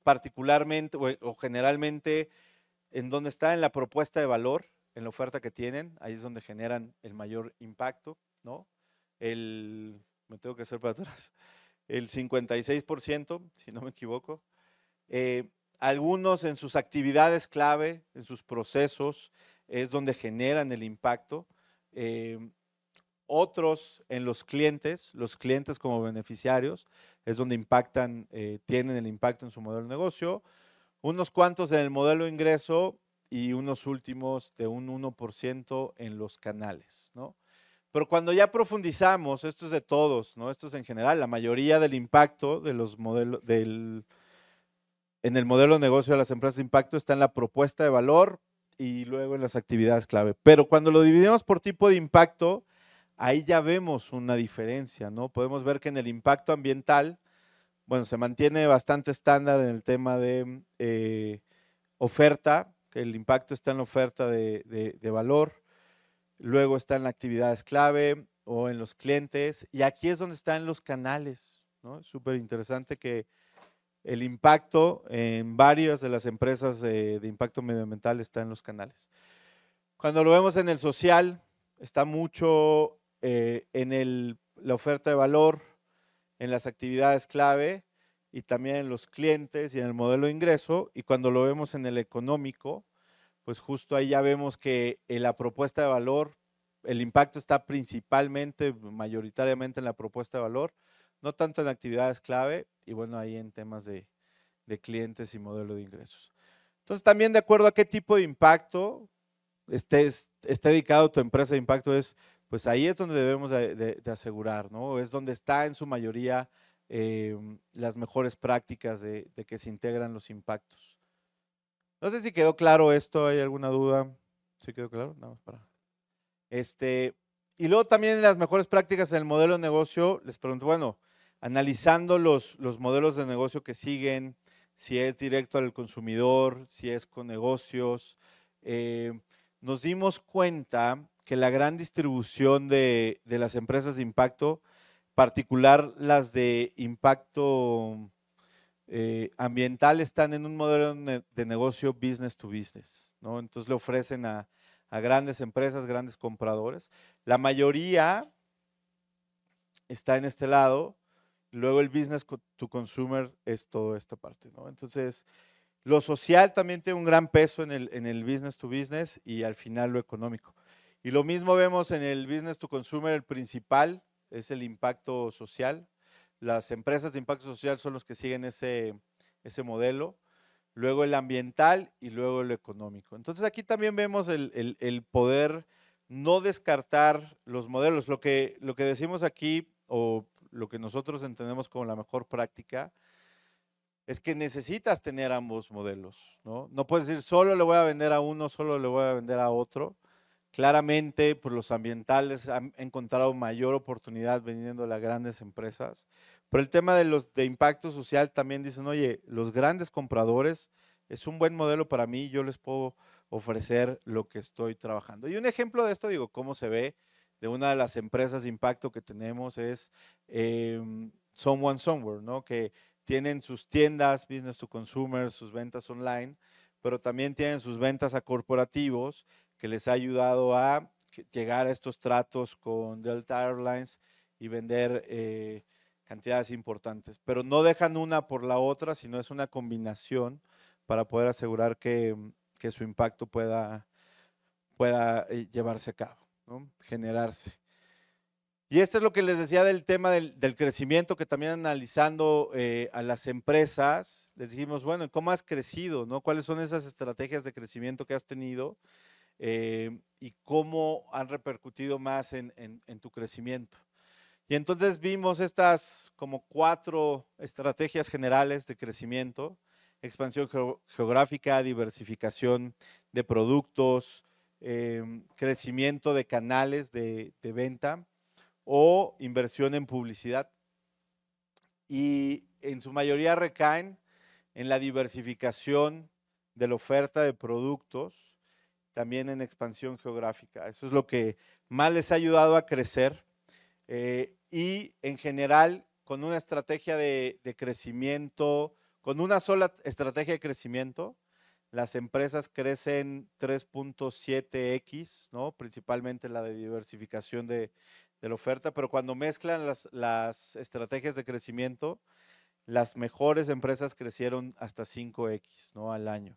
particularmente o generalmente en donde está en la propuesta de valor, en la oferta que tienen. Ahí es donde generan el mayor impacto, ¿no? Me tengo que hacer para atrás, el 56%, si no me equivoco. Algunos en sus actividades clave, en sus procesos, es donde generan el impacto. Otros en los clientes como beneficiarios, es donde impactan, tienen el impacto en su modelo de negocio. Unos cuantos en el modelo de ingreso y unos últimos de un 1% en los canales, ¿no? Pero cuando ya profundizamos, esto es de todos, ¿no? Esto es en general, la mayoría del impacto de los modelos en el modelo de negocio de las empresas de impacto está en la propuesta de valor y luego en las actividades clave. Pero cuando lo dividimos por tipo de impacto, ahí ya vemos una diferencia, ¿no? Podemos ver que en el impacto ambiental, bueno, se mantiene bastante estándar en el tema de oferta, que el impacto está en la oferta de valor. Luego está en las actividades clave o en los clientes. Y aquí es donde están los canales, ¿no? Es súper interesante que el impacto en varias de las empresas de impacto medioambiental está en los canales. Cuando lo vemos en el social, está mucho en la oferta de valor, en las actividades clave y también en los clientes y en el modelo de ingreso. Y cuando lo vemos en el económico, pues justo ahí ya vemos que en la propuesta de valor, el impacto está principalmente, mayoritariamente en la propuesta de valor, no tanto en actividades clave y bueno, ahí en temas de clientes y modelo de ingresos. Entonces, también de acuerdo a qué tipo de impacto esté dedicado tu empresa de impacto, pues ahí es donde debemos de asegurar, ¿no? Es donde está en su mayoría las mejores prácticas de que se integran los impactos. No sé si quedó claro esto, ¿hay alguna duda? ¿Sí quedó claro? Nada más para. Y luego también las mejores prácticas en el modelo de negocio, les pregunto, bueno, analizando los modelos de negocio que siguen, si es directo al consumidor, si es con negocios, nos dimos cuenta que la gran distribución de las empresas de impacto particular las de impacto ambiental están en un modelo de negocio business to business, ¿no? Entonces le ofrecen a grandes empresas, grandes compradores. La mayoría está en este lado, luego el business to consumer es toda esta parte, ¿no? Entonces, lo social también tiene un gran peso en el business to business y al final lo económico. Y lo mismo vemos en el business to consumer, el principal es el impacto social. Las empresas de impacto social son los que siguen ese modelo. Luego el ambiental y luego el económico. Entonces aquí también vemos el poder no descartar los modelos. Lo que decimos aquí, o lo que nosotros entendemos como la mejor práctica, es que necesitas tener ambos modelos, ¿no? No puedes decir, solo le voy a vender a uno, solo le voy a vender a otro. Claramente, pues los ambientales han encontrado mayor oportunidad vendiendo a las grandes empresas. Pero el tema de los de impacto social también dicen, oye, los grandes compradores es un buen modelo para mí, yo les puedo ofrecer lo que estoy trabajando. Y un ejemplo de esto, digo, cómo se ve de una de las empresas de impacto que tenemos es Someone Somewhere, ¿no? Que tienen sus tiendas, business to consumer, sus ventas online, pero también tienen sus ventas a corporativos, que les ha ayudado a llegar a estos tratos con Delta Airlines y vender cantidades importantes. Pero no dejan una por la otra, sino es una combinación para poder asegurar que su impacto pueda llevarse a cabo, ¿no? Generarse. Y esto es lo que les decía del tema del crecimiento, que también analizando a las empresas, les dijimos, bueno, ¿cómo has crecido? ¿No? ¿Cuáles son esas estrategias de crecimiento que has tenido? Y cómo han repercutido más en tu crecimiento. Y entonces vimos estas como 4 estrategias generales de crecimiento: expansión geográfica, diversificación de productos, crecimiento de canales de venta o inversión en publicidad. Y en su mayoría recaen en la diversificación de la oferta de productos, también en expansión geográfica. Eso es lo que más les ha ayudado a crecer y en general con una estrategia de crecimiento, con una sola estrategia de crecimiento, las empresas crecen 3.7x, ¿no? Principalmente la de diversificación de la oferta, pero cuando mezclan las estrategias de crecimiento, las mejores empresas crecieron hasta 5x, ¿no? Al año.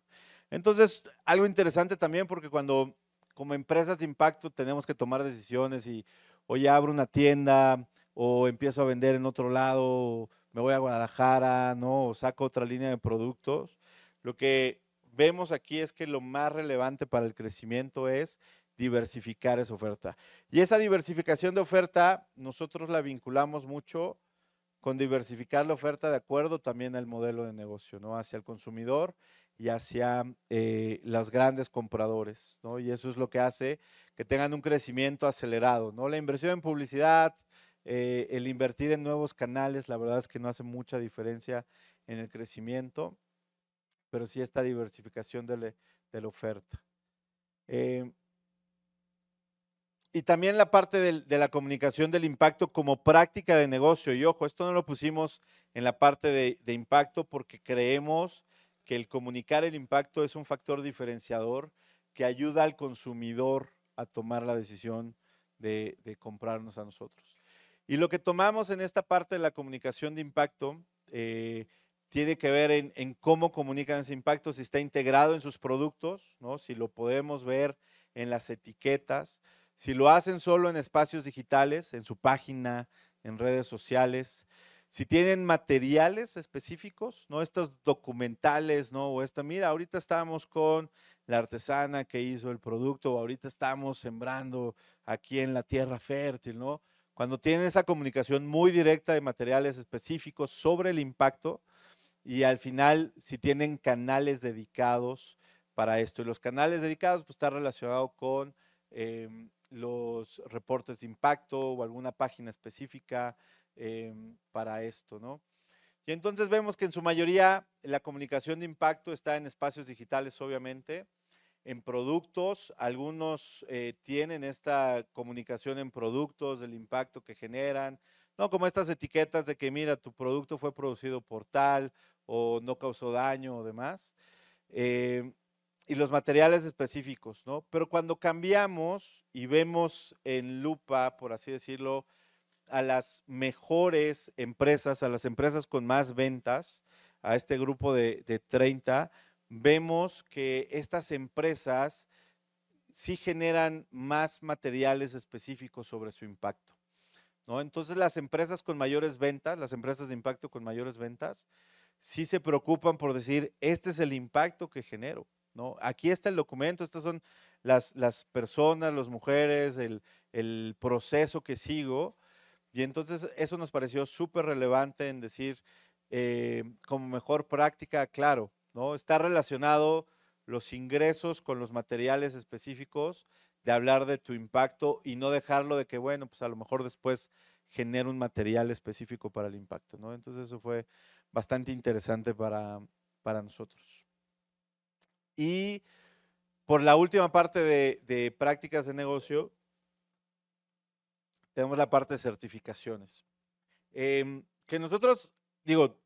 Entonces, algo interesante también, porque cuando como empresas de impacto tenemos que tomar decisiones y o ya abro una tienda o empiezo a vender en otro lado, o me voy a Guadalajara, ¿no? O saco otra línea de productos, lo que vemos aquí es que lo más relevante para el crecimiento es diversificar esa oferta. Y esa diversificación de oferta nosotros la vinculamos mucho con diversificar la oferta de acuerdo también al modelo de negocio, ¿no? Hacia el consumidor y hacia los grandes compradores, ¿no? Y eso es lo que hace que tengan un crecimiento acelerado, ¿no? La inversión en publicidad, el invertir en nuevos canales, la verdad es que no hace mucha diferencia en el crecimiento, pero sí esta diversificación de la oferta. Y también la parte de la comunicación del impacto como práctica de negocio. Y ojo, esto no lo pusimos en la parte de impacto porque creemos que el comunicar el impacto es un factor diferenciador que ayuda al consumidor a tomar la decisión de comprarnos a nosotros. Y lo que tomamos en esta parte de la comunicación de impacto tiene que ver en cómo comunican ese impacto, si está integrado en sus productos, ¿no? Si lo podemos ver en las etiquetas. Si lo hacen solo en espacios digitales, en su página, en redes sociales, si tienen materiales específicos, ¿no? Estos documentales, ¿no? O mira, ahorita estamos con la artesana que hizo el producto, o ahorita estamos sembrando aquí en la tierra fértil, ¿no? Cuando tienen esa comunicación muy directa de materiales específicos sobre el impacto y al final si tienen canales dedicados para esto. Y los canales dedicados pues está relacionado con los reportes de impacto o alguna página específica para esto, ¿no? Y entonces vemos que en su mayoría la comunicación de impacto está en espacios digitales, obviamente, en productos. Algunos tienen esta comunicación en productos, del impacto que generan, ¿no? Como estas etiquetas de que, mira, tu producto fue producido por tal o no causó daño o demás. Y los materiales específicos, ¿no? Pero cuando cambiamos y vemos en lupa, por así decirlo, a las mejores empresas, a las empresas con más ventas, a este grupo de 30, vemos que estas empresas sí generan más materiales específicos sobre su impacto, ¿no? Entonces las empresas con mayores ventas, las empresas de impacto con mayores ventas, sí se preocupan por decir, este es el impacto que genero, ¿no? Aquí está el documento, estas son las personas, las mujeres, el proceso que sigo. Y entonces eso nos pareció súper relevante en decir, como mejor práctica, claro, ¿no? Está relacionado los ingresos con los materiales específicos, de hablar de tu impacto y no dejarlo de que, bueno, pues a lo mejor después genera un material específico para el impacto, ¿no? Entonces eso fue bastante interesante para nosotros. Y por la última parte de prácticas de negocio, tenemos la parte de certificaciones. Que nosotros, digo,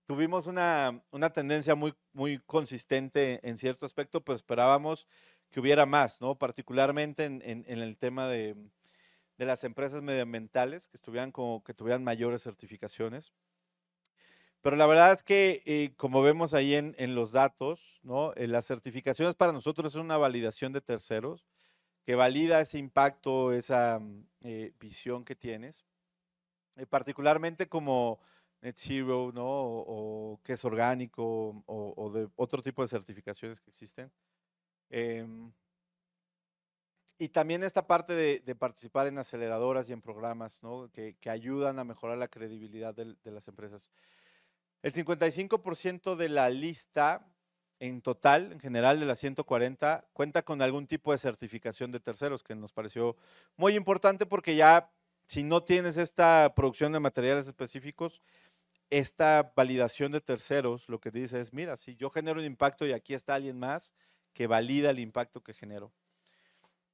tuvimos una tendencia muy consistente en cierto aspecto, pero esperábamos que hubiera más, ¿no? Particularmente en el tema de las empresas medioambientales, que tuvieran mayores certificaciones. Pero la verdad es que, como vemos ahí en los datos, ¿no? Las certificaciones para nosotros es una validación de terceros, que valida ese impacto, esa visión que tienes. Particularmente como Net Zero, ¿no? O que es orgánico, o de otro tipo de certificaciones que existen. Y también esta parte de participar en aceleradoras y en programas, ¿no? Que ayudan a mejorar la credibilidad de las empresas. El 55% de la lista en total, en general de las 140, cuenta con algún tipo de certificación de terceros, que nos pareció muy importante porque ya, si no tienes esta producción de materiales específicos, esta validación de terceros lo que dice es, mira, si yo genero un impacto y aquí está alguien más que valida el impacto que genero.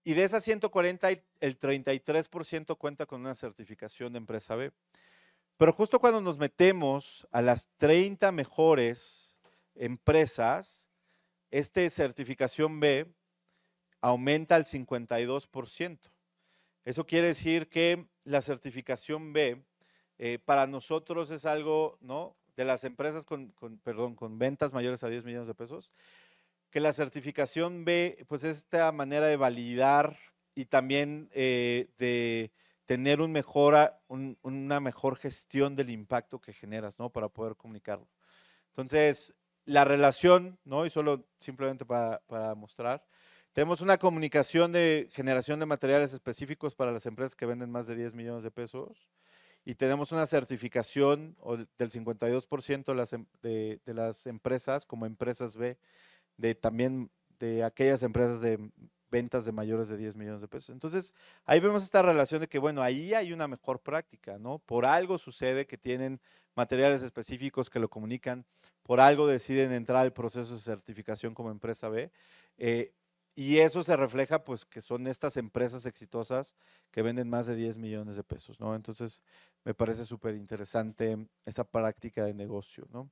Y de esas 140, el 33% cuenta con una certificación de empresa B. Pero justo cuando nos metemos a las 30 mejores empresas, esta certificación B aumenta al 52%. Eso quiere decir que la certificación B para nosotros es algo, ¿no? De las empresas con ventas mayores a 10 millones de pesos, que la certificación B, pues es esta manera de validar y también de tener una mejor gestión del impacto que generas, ¿no? Para poder comunicarlo. Entonces, la relación, ¿no? Y solo simplemente para mostrar, tenemos una comunicación de generación de materiales específicos para las empresas que venden más de 10 millones de pesos y tenemos una certificación del 52% de las empresas como empresas B, también de aquellas empresas de ventas de mayores de 10 millones de pesos. Entonces, ahí vemos esta relación de que, bueno, ahí hay una mejor práctica, ¿no? Por algo sucede que tienen materiales específicos que lo comunican, por algo deciden entrar al proceso de certificación como empresa B, y eso se refleja, pues, que son estas empresas exitosas que venden más de 10 millones de pesos, ¿no? Entonces, me parece súper interesante esa práctica de negocio, ¿no?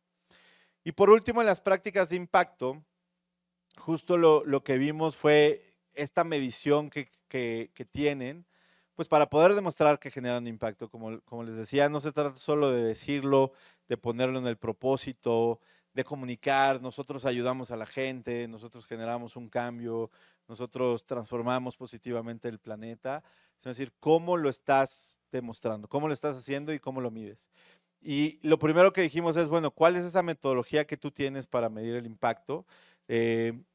Y por último, en las prácticas de impacto, justo lo que vimos fue esta medición que tienen, pues para poder demostrar que generan impacto. Como les decía, no se trata solo de decirlo, de ponerlo en el propósito, de comunicar, nosotros ayudamos a la gente, nosotros generamos un cambio, nosotros transformamos positivamente el planeta, es decir, cómo lo estás demostrando, cómo lo estás haciendo y cómo lo mides. Y lo primero que dijimos es, bueno, ¿cuál es esa metodología que tú tienes para medir el impacto?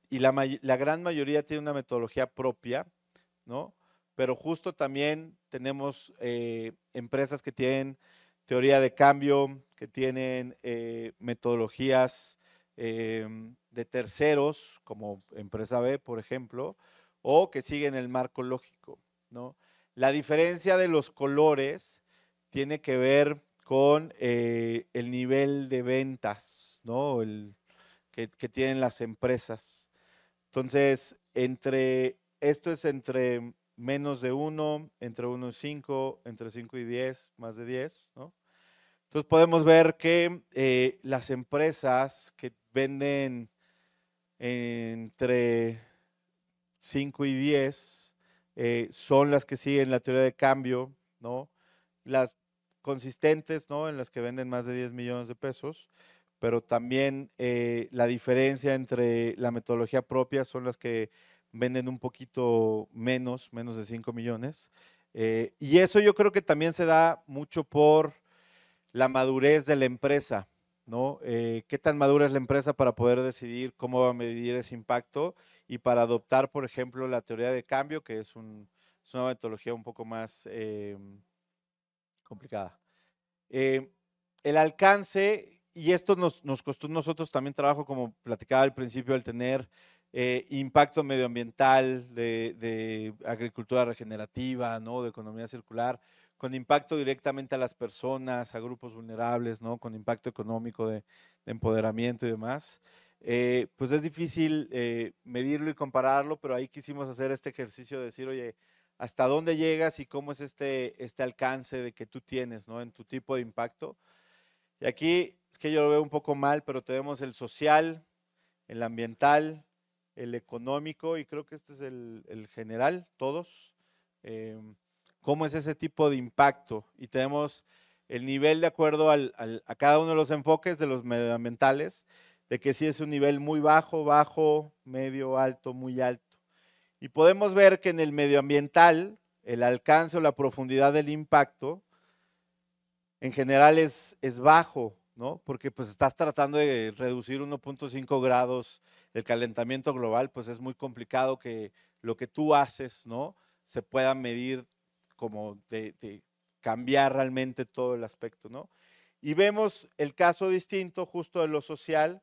Y la gran mayoría tiene una metodología propia, ¿no? Pero justo también tenemos empresas que tienen teoría de cambio, que tienen metodologías de terceros, como empresa B, por ejemplo, o que siguen el marco lógico, ¿no? La diferencia de los colores tiene que ver con el nivel de ventas, ¿no? Que tienen las empresas. Entonces, esto es entre menos de 1, entre 1 y 5, entre 5 y 10, más de 10, ¿no? Entonces podemos ver que las empresas que venden entre 5 y 10 son las que siguen la teoría de cambio, ¿no? Las consistentes, ¿no? En las que venden más de 10 millones de pesos, pero también la diferencia entre la metodología propia son las que venden un poquito menos de 5 millones. Y eso yo creo que también se da mucho por la madurez de la empresa, ¿no? ¿Qué tan madura es la empresa para poder decidir cómo va a medir ese impacto y para adoptar, por ejemplo, la teoría de cambio, que es una metodología un poco más complicada? El alcance, y esto nos costó a nosotros también trabajo, como platicaba al principio, el tener impacto medioambiental, de agricultura regenerativa, ¿no? De economía circular, con impacto directamente a las personas, a grupos vulnerables, ¿no? Con impacto económico de empoderamiento y demás. Pues es difícil medirlo y compararlo, pero ahí quisimos hacer este ejercicio de decir, oye, ¿hasta dónde llegas y cómo es este alcance de que tú tienes, ¿no? En tu tipo de impacto. Y aquí es que yo lo veo un poco mal, pero tenemos el social, el ambiental, el económico, y creo que este es el general, todos. ¿Cómo es ese tipo de impacto? Y tenemos el nivel de acuerdo a cada uno de los enfoques de los medioambientales, de que sí es un nivel muy bajo, bajo, medio, alto, muy alto. Y podemos ver que en el medioambiental, el alcance o la profundidad del impacto, en general es bajo, ¿no? Porque pues estás tratando de reducir 1.5 grados el calentamiento global, pues es muy complicado que lo que tú haces, ¿no? Se pueda medir como de cambiar realmente todo el aspecto, ¿no? Y vemos el caso distinto justo de lo social,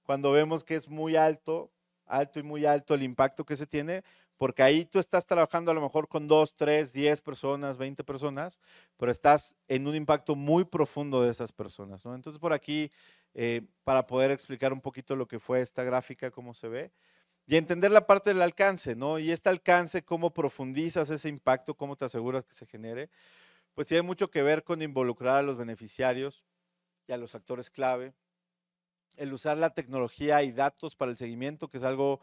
cuando vemos que es muy alto, alto y muy alto el impacto que se tiene, porque ahí tú estás trabajando a lo mejor con 2, 3, 10 personas, 20 personas, pero estás en un impacto muy profundo de esas personas, ¿no? Entonces por aquí, para poder explicar un poquito lo que fue esta gráfica, cómo se ve, y entender la parte del alcance, ¿no? Y este alcance, cómo profundizas ese impacto, cómo te aseguras que se genere, pues tiene mucho que ver con involucrar a los beneficiarios y a los actores clave, el usar la tecnología y datos para el seguimiento, que es algo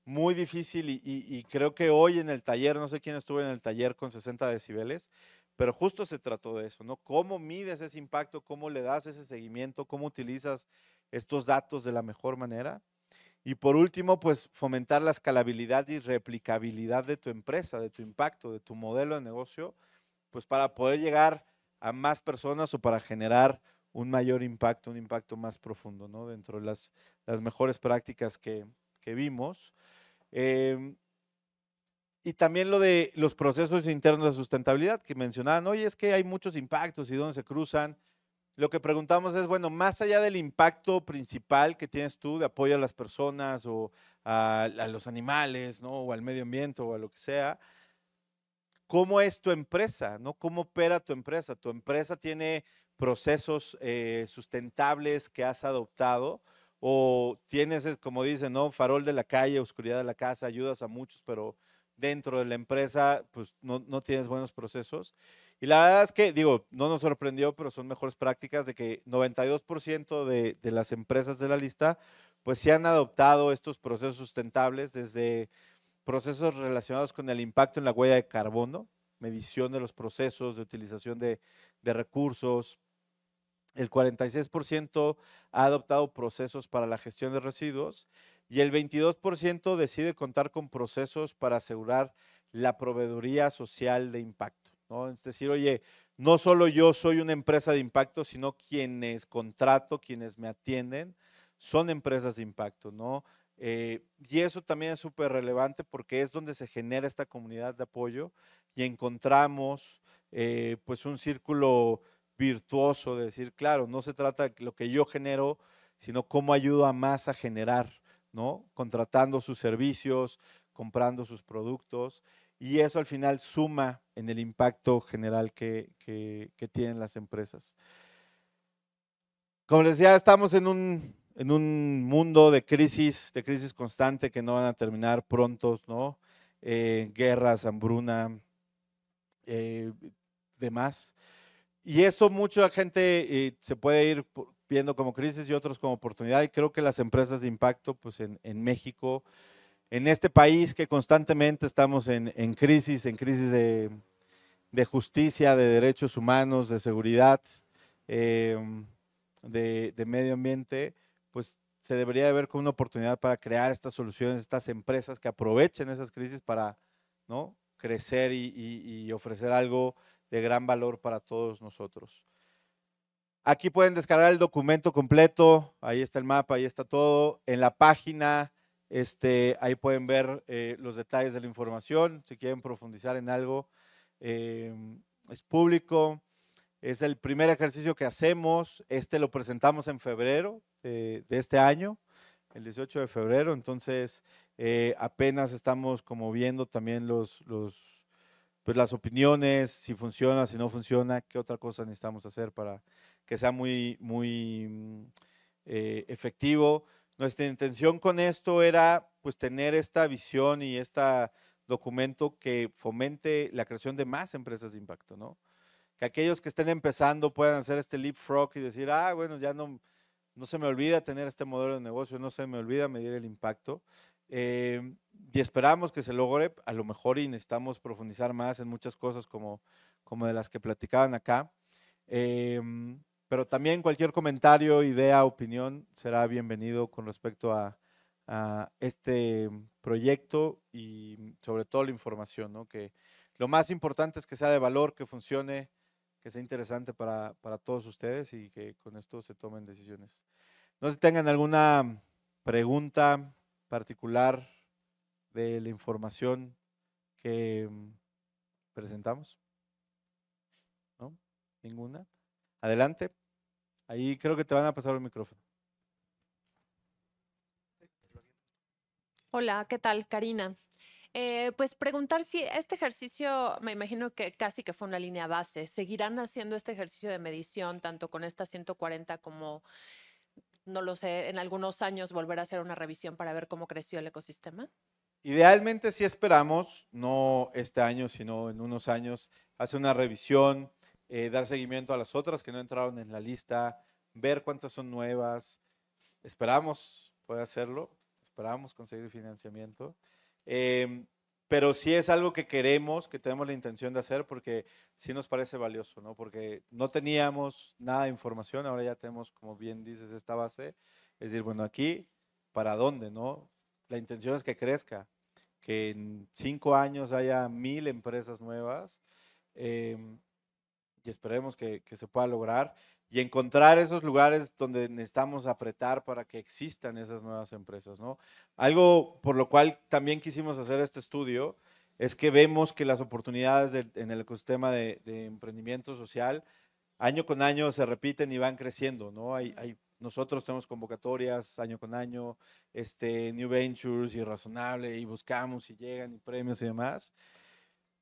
muy difícil y creo que hoy en el taller, no sé quién estuvo en el taller con 60 decibeles, pero justo se trató de eso, ¿no? ¿Cómo mides ese impacto? ¿Cómo le das ese seguimiento? ¿Cómo utilizas estos datos de la mejor manera? Y por último, pues fomentar la escalabilidad y replicabilidad de tu empresa, de tu impacto, de tu modelo de negocio, pues para poder llegar a más personas o para generar un mayor impacto, un impacto más profundo, ¿no? Dentro de las mejores prácticas que vimos. Y también lo de los procesos internos de sustentabilidad que mencionaban, oye, es que hay muchos impactos y dónde se cruzan. Lo que preguntamos es, bueno, más allá del impacto principal que tienes tú de apoyo a las personas o a los animales, ¿no? O al medio ambiente o a lo que sea, ¿cómo es tu empresa? ¿No? ¿Cómo opera tu empresa? ¿Tu empresa tiene procesos sustentables que has adoptado? ¿O tienes, como dicen, ¿no? Farol de la calle, oscuridad de la casa, ayudas a muchos, pero dentro de la empresa pues no tienes buenos procesos? Y la verdad es que, digo, no nos sorprendió, pero son mejores prácticas de que 92% de las empresas de la lista pues sí han adoptado estos procesos sustentables, desde procesos relacionados con el impacto en la huella de carbono, medición de los procesos de utilización de recursos. El 46% ha adoptado procesos para la gestión de residuos y el 22% decide contar con procesos para asegurar la proveeduría social de impacto, ¿no? Es decir, oye, no solo yo soy una empresa de impacto, sino quienes contrato, quienes me atienden, son empresas de impacto, ¿no? Y eso también es súper relevante porque es donde se genera esta comunidad de apoyo y encontramos pues un círculo virtuoso de decir, claro, no se trata de lo que yo genero, sino cómo ayudo a más a generar, ¿no? Contratando sus servicios, comprando sus productos, y eso al final suma en el impacto general que tienen las empresas. Como les decía, estamos en un mundo de crisis constante que no van a terminar pronto, ¿no? guerras, hambruna, demás. Y eso mucha gente se puede ir viendo como crisis y otros como oportunidad. Y creo que las empresas de impacto, pues en México, en este país que constantemente estamos en crisis de justicia, de derechos humanos, de seguridad, de medio ambiente, pues se debería de ver como una oportunidad para crear estas soluciones, estas empresas que aprovechen esas crisis para, ¿no?, crecer y ofrecer algo de gran valor para todos nosotros. Aquí pueden descargar el documento completo, ahí está el mapa, ahí está todo. En la página, ahí pueden ver los detalles de la información, si quieren profundizar en algo. Es público, es el primer ejercicio que hacemos, lo presentamos en febrero de este año, el 18 de febrero, entonces apenas estamos como viendo también pues las opiniones, si funciona, si no funciona, qué otra cosa necesitamos hacer para que sea muy efectivo. Nuestra intención con esto era pues tener esta visión y este documento que fomente la creación de más empresas de impacto, ¿no? Que aquellos que estén empezando puedan hacer este leapfrog y decir, bueno, ya no se me olvida tener este modelo de negocio, no se me olvida medir el impacto. Y esperamos que se logre, a lo mejor y necesitamos profundizar más en muchas cosas como de las que platicaban acá. Pero también cualquier comentario, idea, opinión será bienvenido con respecto a este proyecto y sobre todo la información, ¿no? Que lo más importante es que sea de valor, que funcione, que sea interesante para todos ustedes y que con esto se tomen decisiones. No sé si tengan alguna pregunta particular de la información que presentamos. ¿No? ¿Ninguna? Adelante. Ahí creo que te van a pasar el micrófono. Hola, ¿qué tal? Karina. Pues preguntar si este ejercicio, me imagino que casi que fue una línea base, ¿seguirán haciendo este ejercicio de medición tanto con esta 140 como, no lo sé, en algunos años volver a hacer una revisión para ver cómo creció el ecosistema? Idealmente sí esperamos, no este año, sino en unos años, hacer una revisión, dar seguimiento a las otras que no entraron en la lista, ver cuántas son nuevas. Esperamos poder hacerlo, esperamos conseguir financiamiento. Pero sí es algo que queremos, que tenemos la intención de hacer porque sí nos parece valioso, ¿no? Porque no teníamos nada de información, ahora ya tenemos, como bien dices, esta base. Es decir, bueno, aquí, ¿para dónde, no? La intención es que crezca, que en 5 años haya 1000 empresas nuevas y esperemos que se pueda lograr y encontrar esos lugares donde necesitamos apretar para que existan esas nuevas empresas, ¿no? Algo por lo cual también quisimos hacer este estudio es que vemos que las oportunidades en el ecosistema de emprendimiento social año con año se repiten y van creciendo, ¿no? Nosotros tenemos convocatorias año con año, New Ventures y Razonable y buscamos y llegan y premios y demás.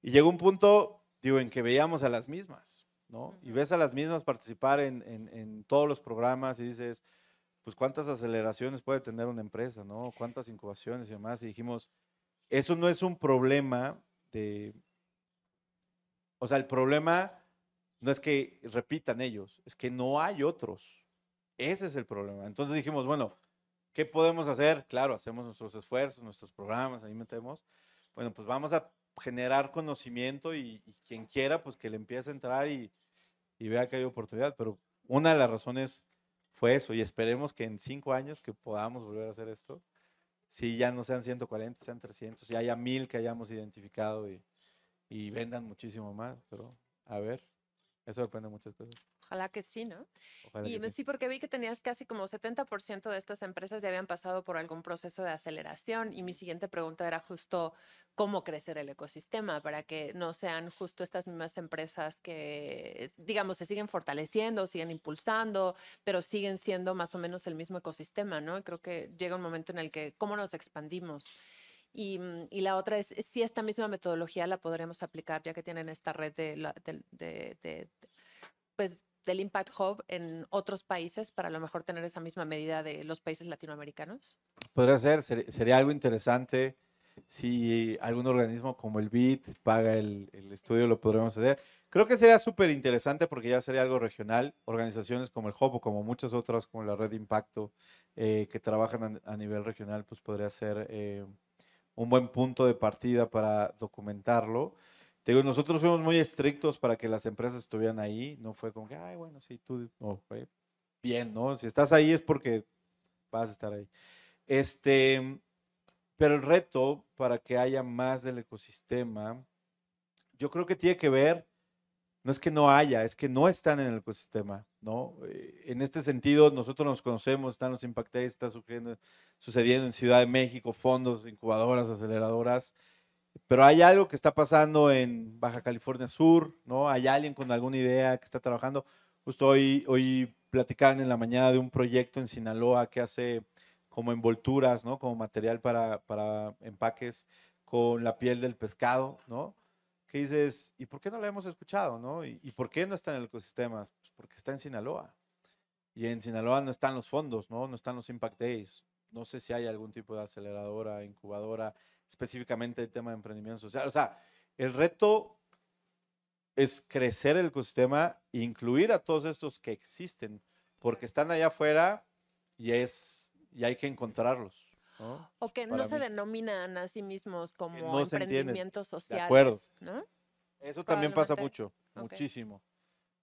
Y llegó un punto, digo, en que veíamos a las mismas, ¿no? Y ves a las mismas participar en todos los programas y dices, pues cuántas aceleraciones puede tener una empresa, ¿no? Cuántas incubaciones y demás. Y dijimos, eso no es un problema o sea, el problema no es que repitan ellos, es que no hay otros. Ese es el problema. Entonces dijimos, bueno, ¿qué podemos hacer? Claro, hacemos nuestros esfuerzos, nuestros programas, ahí metemos. Bueno, pues vamos a generar conocimiento y quien quiera, pues que le empiece a entrar y vea que hay oportunidad. Pero una de las razones fue eso y esperemos que en 5 años que podamos volver a hacer esto, si ya no sean 140, sean 300, y haya 1000 que hayamos identificado y vendan muchísimo más, pero a ver, eso depende de muchas cosas. Ojalá que sí, ¿no? Ojalá Y que sí. sí, porque vi que tenías casi como 70% de estas empresas ya habían pasado por algún proceso de aceleración y mi siguiente pregunta era justo cómo crecer el ecosistema para que no sean justo estas mismas empresas que, digamos, se siguen fortaleciendo, siguen impulsando, pero siguen siendo más o menos el mismo ecosistema, ¿no? Y creo que llega un momento en el que cómo nos expandimos. Y la otra es si esta misma metodología la podremos aplicar ya que tienen esta red pues, del Impact Hub en otros países para a lo mejor tener esa misma medida de los países latinoamericanos. Podría ser, sería algo interesante. si algún organismo como el BID paga el estudio, lo podremos hacer. Creo que sería súper interesante porque ya sería algo regional. Organizaciones como el HOP o como muchas otras, como la Red de Impacto, que trabajan a nivel regional, pues podría ser un buen punto de partida para documentarlo. Te digo, nosotros fuimos muy estrictos para que las empresas estuvieran ahí. No fue como que, ay, bueno, sí, tú, no, fue bien, ¿no? Si estás ahí es porque vas a estar ahí. Pero el reto para que haya más del ecosistema, yo creo que tiene que ver, no es que no haya, es que no están en el ecosistema, ¿no? En este sentido, nosotros nos conocemos, están los Impact Days, está sucediendo en Ciudad de México, fondos, incubadoras, aceleradoras, pero hay algo que está pasando en Baja California Sur, ¿no? Hay alguien con alguna idea que está trabajando. Justo hoy platicaban en la mañana de un proyecto en Sinaloa que hace como envolturas, ¿no? Como material para empaques con la piel del pescado, ¿no? Que dices, ¿y por qué no lo hemos escuchado, no? ¿Y por qué no está en el ecosistema? Pues porque está en Sinaloa. Y en Sinaloa no están los fondos, ¿no? No están los Impact Days. No sé si hay algún tipo de aceleradora, incubadora, específicamente el tema de emprendimiento social. O sea, el reto es crecer el ecosistema e incluir a todos estos que existen, porque están allá afuera y hay que encontrarlos, ¿no? O que no Para se mí, denominan a sí mismos que como no se entienden. emprendimientos De acuerdo. sociales, ¿no? Eso también pasa Probablemente. mucho, Ok. muchísimo.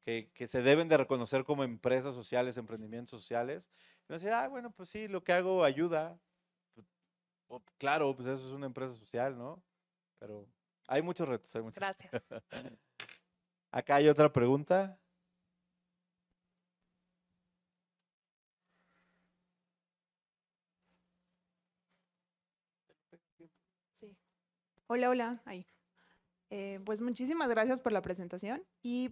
Que se deben de reconocer como empresas sociales, emprendimientos sociales. Y no decir, ah, bueno, pues sí, lo que hago ayuda. Claro, pues eso es una empresa social, ¿no? Pero hay muchos retos, hay muchos. Gracias. Acá hay otra pregunta. Sí. Hola, hola. Ahí. Pues muchísimas gracias por la presentación y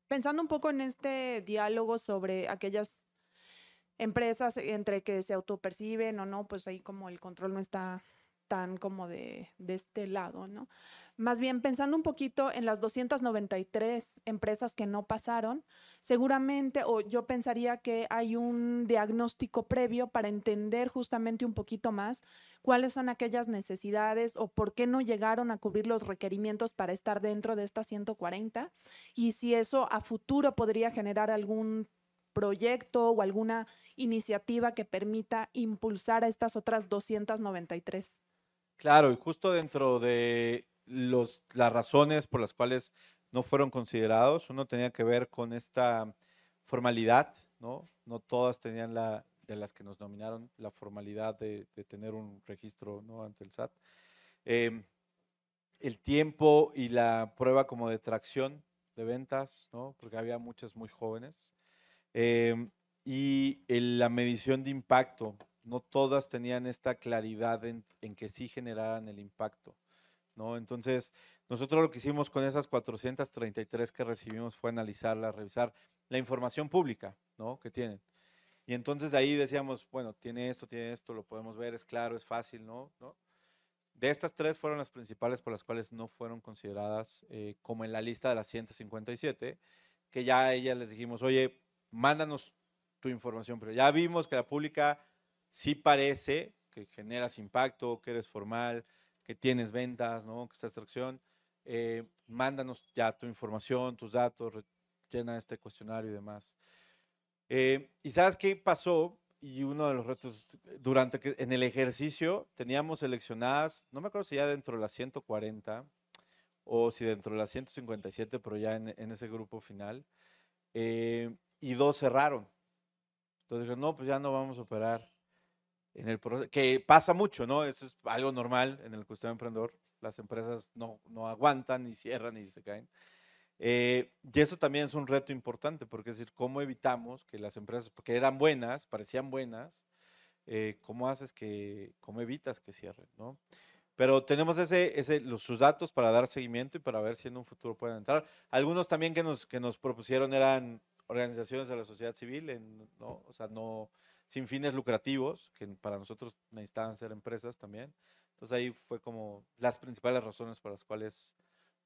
pensando un poco en este diálogo sobre aquellas empresas entre que se autoperciben o no, pues ahí como el control no está tan como de este lado, ¿no? Más bien pensando un poquito en las 293 empresas que no pasaron, seguramente, o yo pensaría que hay un diagnóstico previo para entender justamente un poquito más cuáles son aquellas necesidades o por qué no llegaron a cubrir los requerimientos para estar dentro de estas 140 y si eso a futuro podría generar algún proyecto o alguna iniciativa que permita impulsar a estas otras 293. Claro, y justo dentro de las razones por las cuales no fueron considerados, uno tenía que ver con esta formalidad, ¿no? No todas tenían de las que nos nominaron, la formalidad de tener un registro, ¿no? Ante el SAT. El tiempo y la prueba como de tracción de ventas, ¿no? Porque había muchas muy jóvenes. La medición de impacto, no todas tenían esta claridad en que sí generaran el impacto, ¿no? Entonces, nosotros lo que hicimos con esas 433 que recibimos fue analizarla, revisar la información pública, ¿no? Que tienen. Y entonces de ahí decíamos, bueno, tiene esto, lo podemos ver, es claro, es fácil, ¿no? De estas tres fueron las principales por las cuales no fueron consideradas como en la lista de las 157, que ya a ellas les dijimos, oye, mándanos tu información, pero ya vimos que la pública sí parece que generas impacto, que eres formal, que tienes ventas, ¿no? Que estás tracción. Mándanos ya tu información, tus datos, llena este cuestionario y demás. ¿Y sabes qué pasó? Y uno de los retos, en el ejercicio teníamos seleccionadas, no me acuerdo si ya dentro de las 140 o si dentro de las 157, pero ya en ese grupo final, y dos cerraron. Entonces dijeron, no, pues ya no vamos a operar en el proceso, que pasa mucho, ¿no? Eso es algo normal en el ecosistema emprendedor. Las empresas no aguantan, ni cierran, ni se caen. Y eso también es un reto importante, porque es decir, ¿cómo evitamos que las empresas, porque eran buenas, parecían buenas, cómo evitas que cierren, ¿no? Pero tenemos sus datos para dar seguimiento y para ver si en un futuro pueden entrar. Algunos también que nos propusieron eran organizaciones de la sociedad civil, ¿no? O sea, no sin fines lucrativos, que para nosotros necesitaban ser empresas también. Entonces ahí fue como las principales razones por las cuales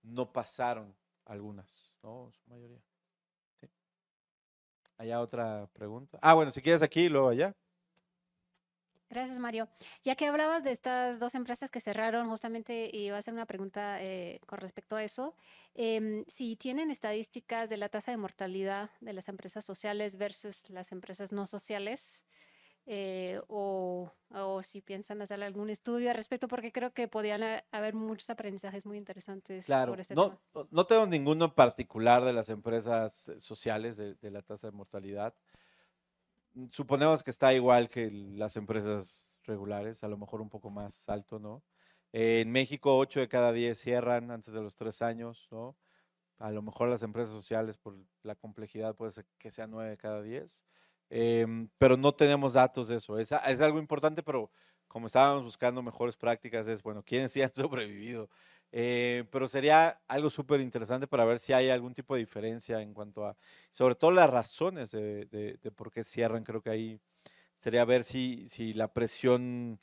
no pasaron algunas, ¿no? Su mayoría. Sí. ¿Allá otra pregunta? Ah, bueno, si quieres aquí y luego allá. Gracias, Mario. Ya que hablabas de estas 2 empresas que cerraron, justamente iba a hacer una pregunta con respecto a eso. Si tienen estadísticas de la tasa de mortalidad de las empresas sociales versus las empresas no sociales, o si piensan hacer algún estudio al respecto, porque creo que podían haber muchos aprendizajes muy interesantes Claro, sobre ese tema. no tengo ninguno en particular de las empresas sociales de la tasa de mortalidad. Suponemos que está igual que las empresas regulares, a lo mejor un poco más alto, ¿no? En México, 8 de cada 10 cierran antes de los 3 años, ¿no? A lo mejor las empresas sociales, por la complejidad, puede ser que sean 9 de cada 10. Pero no tenemos datos de eso. Es algo importante, pero como estábamos buscando mejores prácticas, es, bueno, ¿quiénes sí han sobrevivido? Pero sería algo súper interesante para ver si hay algún tipo de diferencia en cuanto a, sobre todo las razones de por qué cierran. Creo que ahí sería ver si la presión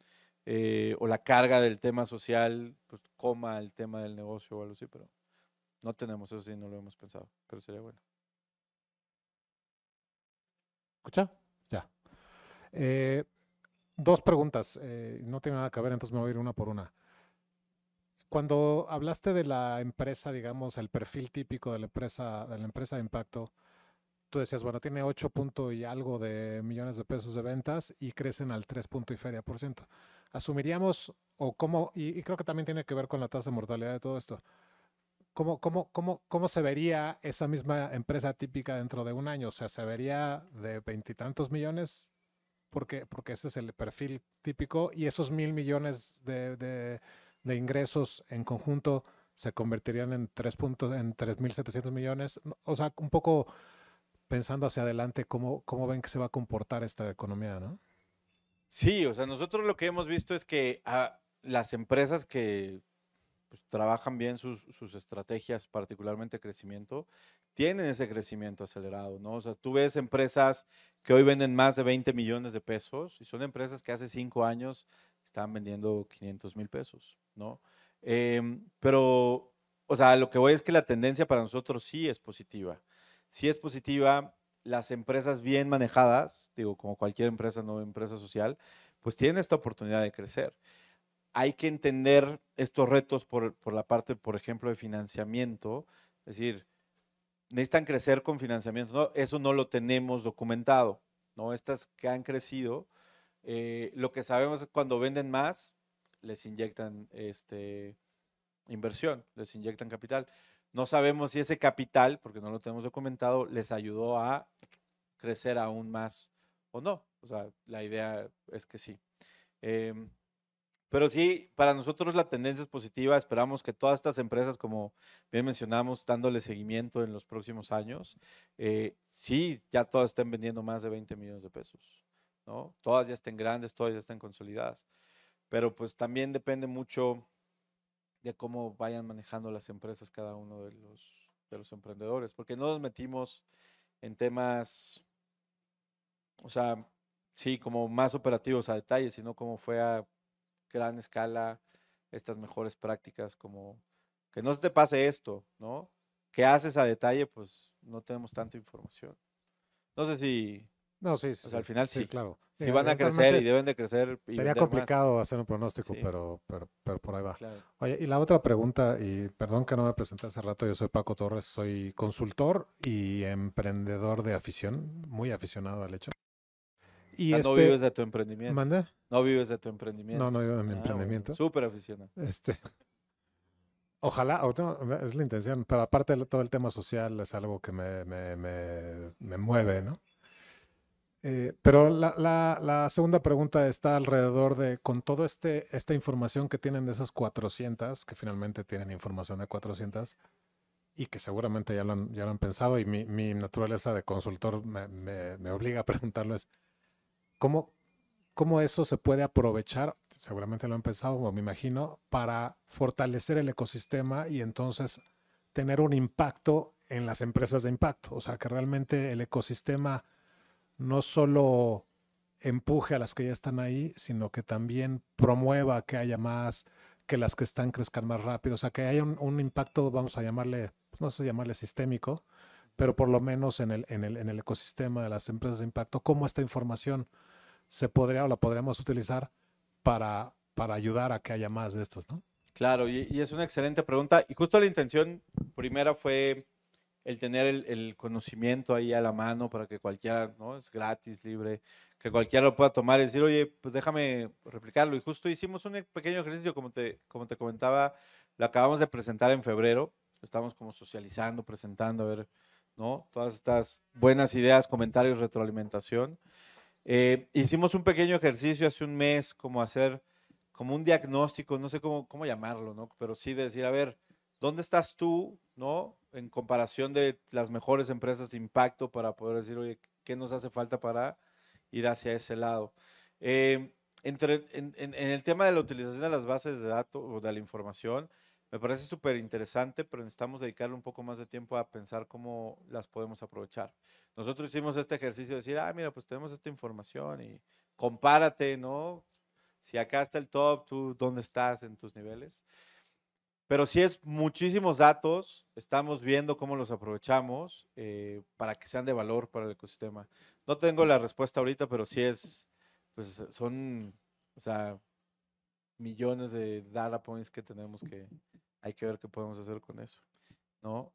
o la carga del tema social pues, coma el tema del negocio o algo así, pero no tenemos eso, sí, no lo hemos pensado, pero sería bueno. ¿Escucha? Ya. 2 preguntas. No tiene nada que ver, entonces me voy a ir una por una. Cuando hablaste de la empresa, digamos, el perfil típico de la empresa de impacto, tú decías, bueno, tiene 8 punto y algo de millones de pesos de ventas y crecen al 3 punto y feria por ciento. Asumiríamos, o cómo, y creo que también tiene que ver con la tasa de mortalidad de todo esto. ¿Cómo se vería esa misma empresa típica dentro de un año? O sea, ¿se vería de 20 y tantos millones? Porque ese es el perfil típico y esos 1,000 millones de ingresos en conjunto se convertirían en 3,700 millones. O sea, un poco pensando hacia adelante, ¿cómo ven que se va a comportar esta economía, no? Sí, o sea, nosotros lo que hemos visto es que las empresas que pues, trabajan bien sus estrategias, particularmente crecimiento, tienen ese crecimiento acelerado, ¿no? O sea, tú ves empresas que hoy venden más de 20 millones de pesos y son empresas que hace 5 años estaban vendiendo 500,000 pesos, ¿no? Pero, o sea, lo que voy es que la tendencia para nosotros sí es positiva. Sí es positiva, las empresas bien manejadas, digo, como cualquier empresa, no empresa social, pues tienen esta oportunidad de crecer. Hay que entender estos retos por la parte, por ejemplo, de financiamiento, es decir, necesitan crecer con financiamiento, ¿no? Eso no lo tenemos documentado, ¿no? Estas que han crecido, lo que sabemos es que cuando venden más, les inyectan inversión, les inyectan capital. No sabemos si ese capital, porque no lo tenemos documentado, les ayudó a crecer aún más o no. O sea, la idea es que sí. Pero sí, para nosotros la tendencia es positiva. Esperamos que todas estas empresas, como bien mencionamos, dándole seguimiento en los próximos años, sí, ya todas estén vendiendo más de 20 millones de pesos, ¿no? Todas ya estén grandes, todas ya estén consolidadas. Pero pues también depende mucho de cómo vayan manejando las empresas cada uno de los emprendedores, porque no nos metimos en temas, o sea, sí, como más operativos a detalle, sino como fue a gran escala estas mejores prácticas, como que no se te pase esto, ¿no? ¿Qué haces a detalle? Pues no tenemos tanta información. No sé si, No, sí, o sí, sea, al sí, final sí, sí. claro. Sí van a crecer y deben de crecer y Sería vender más. complicado hacer un pronóstico, Sí, pero por ahí va. claro. Oye, y la otra pregunta, y perdón que no me presenté hace rato, yo soy Paco Torres, soy consultor y emprendedor de afición, muy aficionado al hecho. Y No vives de tu emprendimiento. ¿manda? No vives de tu emprendimiento. No, no vivo de mi Bueno, emprendimiento. súper aficionado. Ojalá, es la intención, pero aparte de todo el tema social es algo que me mueve, ¿no? Pero la segunda pregunta está alrededor de, con toda esta información que tienen de esas 400, que finalmente tienen información de 400, y que seguramente ya lo han pensado, y mi naturaleza de consultor me obliga a preguntarles, ¿cómo eso se puede aprovechar? Seguramente lo han pensado, o me imagino, para fortalecer el ecosistema y entonces tener un impacto en las empresas de impacto. O sea, que realmente el ecosistema no solo empuje a las que ya están ahí, sino que también promueva que haya más, que las que están crezcan más rápido. O sea, que haya un impacto, vamos a llamarle, pues no sé llamarle sistémico, pero por lo menos en el ecosistema de las empresas de impacto, cómo esta información se podría o la podríamos utilizar para ayudar a que haya más de estos, ¿no? Claro, y es una excelente pregunta. Y justo la intención primera fue el tener el conocimiento ahí a la mano para que cualquiera, ¿no? Es gratis, libre, que cualquiera lo pueda tomar y decir, oye, pues déjame replicarlo. Y justo hicimos un pequeño ejercicio, como te comentaba, lo acabamos de presentar en febrero. Estamos como socializando, presentando, a ver, ¿no? Todas estas buenas ideas, comentarios, retroalimentación. Hicimos un pequeño ejercicio hace un mes, como hacer como un diagnóstico, no sé cómo llamarlo, ¿no? Pero sí de decir, a ver, ¿dónde estás tú, ¿no? En comparación de las mejores empresas de impacto para poder decir, oye, ¿qué nos hace falta para ir hacia ese lado? En el tema de la utilización de las bases de datos o de la información, me parece súper interesante, pero necesitamos dedicarle un poco más de tiempo a pensar cómo las podemos aprovechar. Nosotros hicimos este ejercicio de decir, mira, pues tenemos esta información y compárate, ¿no? Si acá está el top, ¿tú dónde estás en tus niveles? Pero sí es muchísimos datos, estamos viendo cómo los aprovechamos para que sean de valor para el ecosistema. No tengo la respuesta ahorita, pero sí pues son, o sea, millones de data points que tenemos que hay que ver qué podemos hacer con eso, ¿no?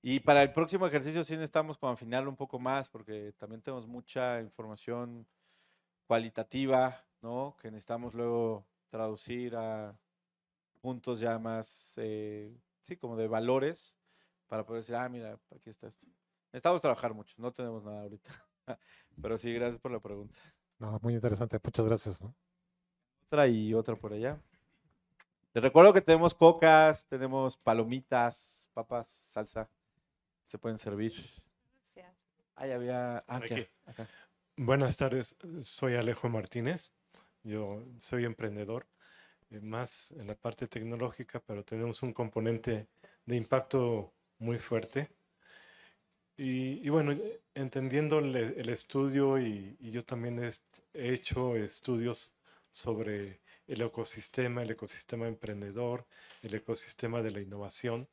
Y para el próximo ejercicio sí necesitamos como afinarlo un poco más porque también tenemos mucha información cualitativa, ¿no? Que necesitamos luego traducir a puntos ya más, sí, como de valores para poder decir, mira, aquí está esto. Necesitamos trabajar mucho, no tenemos nada ahorita. Pero sí, gracias por la pregunta. No, muy interesante, muchas gracias, ¿no? Otra y otra por allá. Les recuerdo que tenemos cocas, tenemos palomitas, papas, salsa. Se pueden servir. Gracias. Ahí había. Aquí. Acá. Buenas tardes, soy Alejo Martínez. Yo soy emprendedor, más en la parte tecnológica, pero tenemos un componente de impacto muy fuerte. Y bueno, entendiendo el estudio y yo también he hecho estudios sobre el ecosistema emprendedor, el ecosistema de la innovación,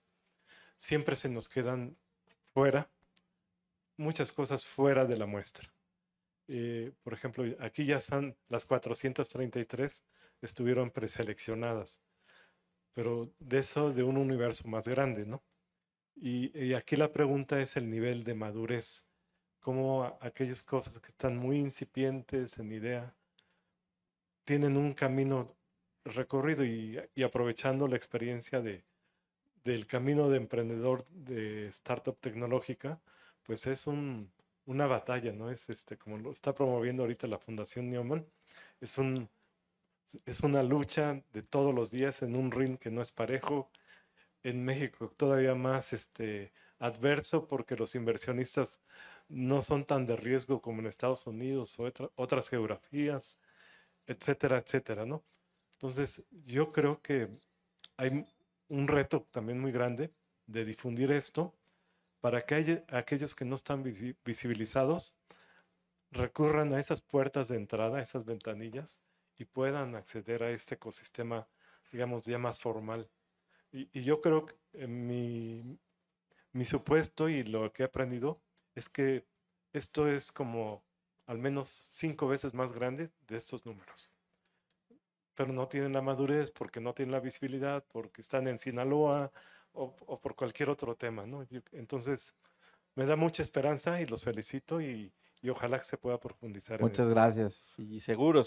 siempre se nos quedan fuera, muchas cosas fuera de la muestra. Por ejemplo, aquí ya están las 433, estuvieron preseleccionadas, pero de eso de un universo más grande, ¿no? Y aquí la pregunta es el nivel de madurez, cómo aquellas cosas que están muy incipientes en idea tienen un camino recorrido y aprovechando la experiencia del camino de emprendedor de startup tecnológica, pues es una batalla, ¿no? Es como lo está promoviendo ahorita la Fundación Neumann, es una lucha de todos los días en un ring que no es parejo. En México todavía más adverso porque los inversionistas no son tan de riesgo como en Estados Unidos o otras geografías, etcétera, etcétera, ¿no? Entonces, yo creo que hay un reto también muy grande de difundir esto para que aquellos que no están visibilizados recurran a esas puertas de entrada, a esas ventanillas y puedan acceder a este ecosistema, digamos, ya más formal. Y yo creo que mi supuesto y lo que he aprendido es que esto es como al menos 5 veces más grande de estos números. Pero no tienen la madurez porque no tienen la visibilidad, porque están en Sinaloa o por cualquier otro tema, ¿no? Entonces, me da mucha esperanza y los felicito y ojalá que se pueda profundizar Muchas en esto. gracias. Y seguro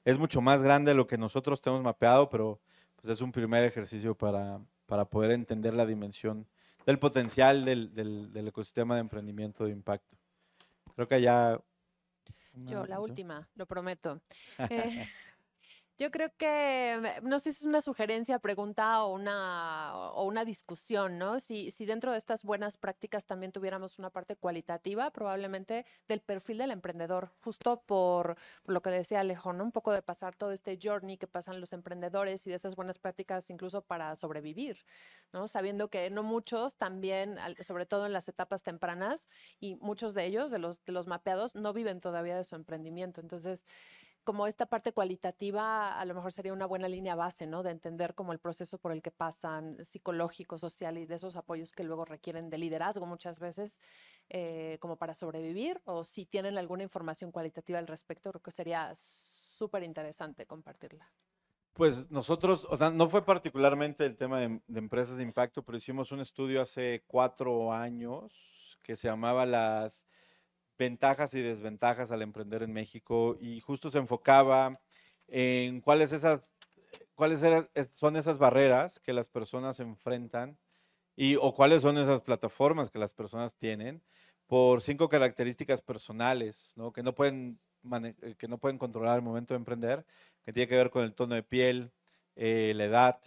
es mucho más grande de lo que nosotros tenemos mapeado, pero pues es un primer ejercicio para poder entender la dimensión del potencial del ecosistema de emprendimiento de impacto. Creo que allá... Yo, la última, lo prometo. Yo creo que, no sé si es una sugerencia, pregunta o una discusión, ¿no? Si dentro de estas buenas prácticas también tuviéramos una parte cualitativa, probablemente del perfil del emprendedor, justo por lo que decía Alejo, ¿no? Un poco de pasar todo este journey que pasan los emprendedores y de esas buenas prácticas incluso para sobrevivir, ¿no? Sabiendo que no muchos también, sobre todo en las etapas tempranas, y muchos de ellos, de los mapeados, no viven todavía de su emprendimiento. Entonces, como esta parte cualitativa a lo mejor sería una buena línea base, ¿no? De entender como el proceso por el que pasan, psicológico, social y de esos apoyos que luego requieren de liderazgo muchas veces como para sobrevivir, o si tienen alguna información cualitativa al respecto, creo que sería súper interesante compartirla. Pues nosotros, o sea, no fue particularmente el tema de empresas de impacto, pero hicimos un estudio hace 4 años que se llamaba las ventajas y desventajas al emprender en México y justo se enfocaba en son esas barreras que las personas enfrentan o cuáles son esas plataformas que las personas tienen por 5 características personales, ¿no? Que no pueden controlar al momento de emprender, que tiene que ver con el tono de piel, la edad,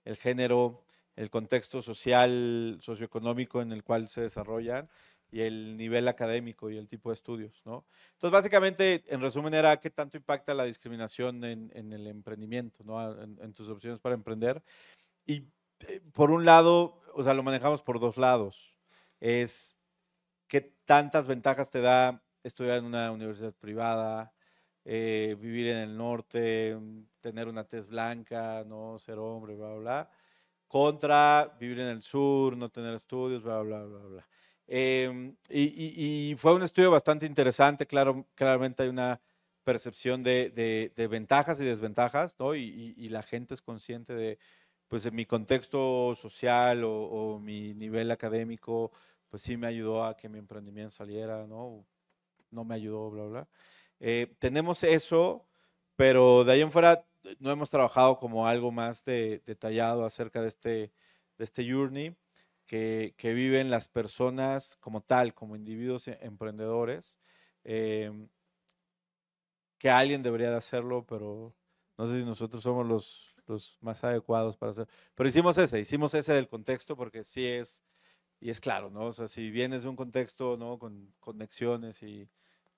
el género, el contexto social, socioeconómico en el cual se desarrollan y el nivel académico y el tipo de estudios, ¿no? Entonces, básicamente, en resumen, era qué tanto impacta la discriminación en el emprendimiento, ¿no? En tus opciones para emprender. Y por un lado, o sea, lo manejamos por 2 lados. Es qué tantas ventajas te da estudiar en una universidad privada, vivir en el norte, tener una tez blanca, no ser hombre, bla, bla, bla, contra vivir en el sur, no tener estudios, bla, bla, bla, bla. Y fue un estudio bastante interesante, claramente hay una percepción de ventajas y desventajas, ¿no? Y la gente es consciente de, pues, en mi contexto social o mi nivel académico, pues sí me ayudó a que mi emprendimiento saliera, ¿no? No me ayudó, bla, bla. Tenemos eso, pero de ahí en fuera no hemos trabajado como algo más detallado acerca de este journey que viven las personas como tal, como individuos emprendedores, que alguien debería de hacerlo, pero no sé si nosotros somos los más adecuados para hacer. Pero hicimos ese del contexto porque sí es, y es claro, ¿no? O sea, si vienes de un contexto, ¿no? Con conexiones y,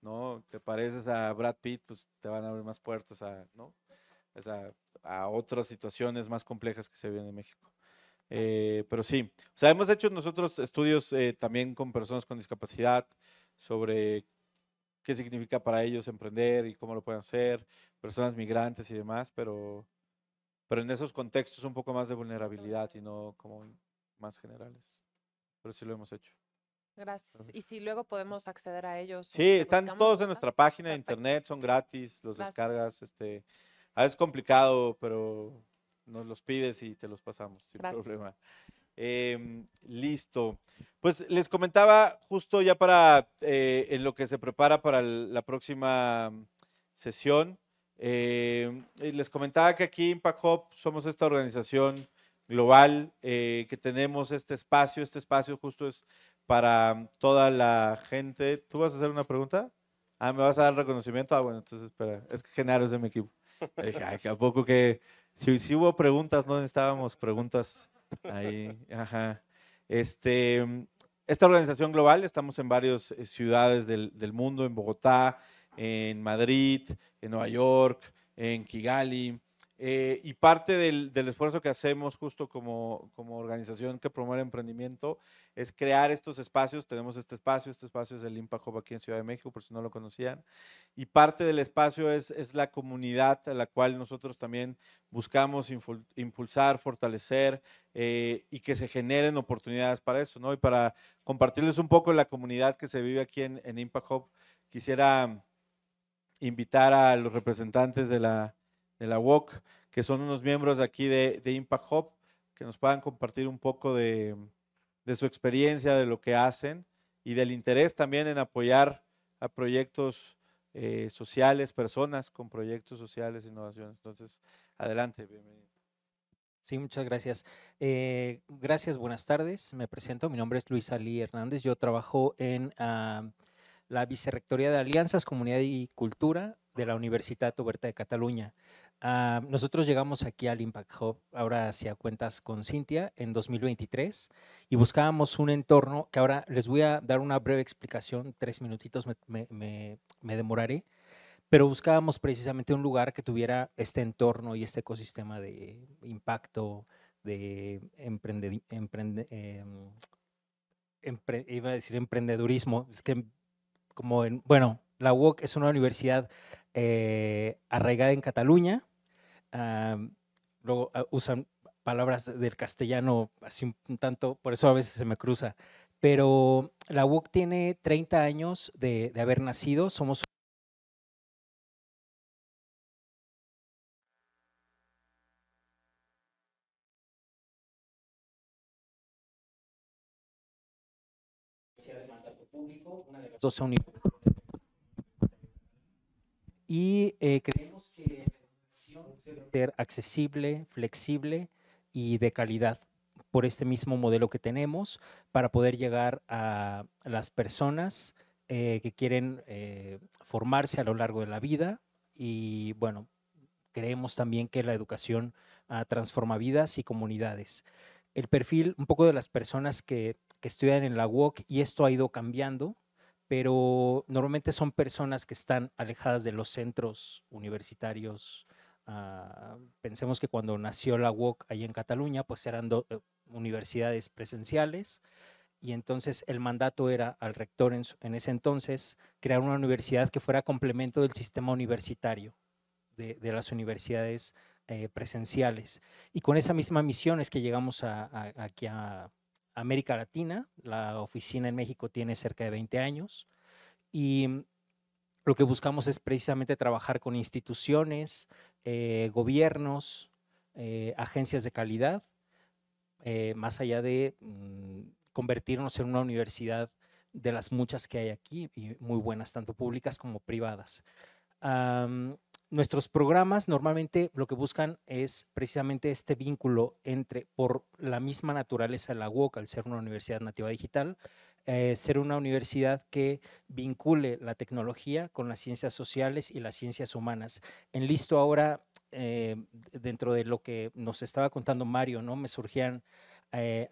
¿no? Te pareces a Brad Pitt, pues te van a abrir más puertas ¿no? O sea, a otras situaciones más complejas que se viven en México. Pero sí, o sea, hemos hecho nosotros estudios también con personas con discapacidad sobre qué significa para ellos emprender y cómo lo pueden hacer, personas migrantes y demás, pero en esos contextos un poco más de vulnerabilidad y no como más generales. Pero sí lo hemos hecho. Gracias. Y si luego podemos acceder a ellos. Sí, los están buscamos, todos en ¿verdad? nuestra página de Perfecto. internet, son gratis, los Gracias. descargas, a veces es complicado, pero nos los pides y te los pasamos sin Gracias. problema. Listo. Pues les comentaba justo ya para en lo que se prepara para la próxima sesión. Les comentaba que aquí Impact Hub somos esta organización global que tenemos este espacio. Este espacio justo es para toda la gente. ¿Tú vas a hacer una pregunta? Ah, ¿me vas a dar reconocimiento? Ah, bueno, entonces espera. Es que Genaro es de mi equipo. Dije, ay, que a poco que si hubo preguntas, no necesitábamos preguntas. Ahí, ajá. Esta organización global, estamos en varias ciudades del mundo, en Bogotá, en Madrid, en Nueva York, en Kigali, y parte del esfuerzo que hacemos justo como organización que promueve el emprendimiento es crear estos espacios. Tenemos este espacio es el Impact Hub aquí en Ciudad de México, por si no lo conocían, y parte del espacio es la comunidad a la cual nosotros también buscamos impulsar, fortalecer y que se generen oportunidades para eso, ¿no? Y para compartirles un poco la comunidad que se vive aquí en Impact Hub, quisiera invitar a los representantes de la UOC, que son unos miembros de aquí de Impact Hub, que nos puedan compartir un poco de su experiencia, de lo que hacen y del interés también en apoyar a proyectos sociales, personas con proyectos sociales e innovaciones. Entonces, adelante, bienvenido. Sí, muchas gracias. Gracias, buenas tardes. Me presento, mi nombre es Luis Ali Hernández. Yo trabajo en la Vicerrectoría de Alianzas, Comunidad y Cultura de la Universitat Oberta de Cataluña. Nosotros llegamos aquí al Impact Hub, ahora hacia cuentas con Cintia, en 2023 y buscábamos un entorno que ahora les voy a dar una breve explicación, 3 minutitos me demoraré, pero buscábamos precisamente un lugar que tuviera este entorno y este ecosistema de impacto, de iba a decir emprendedurismo, es que bueno, la UOC es una universidad arraigada en Cataluña. Luego usan palabras del castellano así un tanto, por eso a veces se me cruza. Pero la UOC tiene 30 años de haber nacido. Somos una de las 12 universidades. Y creemos que la educación debe ser accesible, flexible y de calidad por este mismo modelo que tenemos para poder llegar a las personas que quieren formarse a lo largo de la vida. Y bueno, creemos también que la educación transforma vidas y comunidades. El perfil un poco de las personas que estudian en la UOC, y esto ha ido cambiando, pero normalmente son personas que están alejadas de los centros universitarios. Pensemos que cuando nació la UOC ahí en Cataluña, pues eran universidades presenciales, y entonces el mandato era al rector en ese entonces crear una universidad que fuera complemento del sistema universitario de las universidades presenciales. Y con esa misma misión es que llegamos aquí a América Latina. La oficina en México tiene cerca de 20 años y lo que buscamos es precisamente trabajar con instituciones, gobiernos, agencias de calidad, más allá de convertirnos en una universidad de las muchas que hay aquí, y muy buenas, tanto públicas como privadas. Nuestros programas normalmente lo que buscan es precisamente este vínculo entre, por la misma naturaleza de la UOC, al ser una universidad nativa digital, ser una universidad que vincule la tecnología con las ciencias sociales y las ciencias humanas. En Listo ahora, dentro de lo que nos estaba contando Mario, ¿no? Me surgían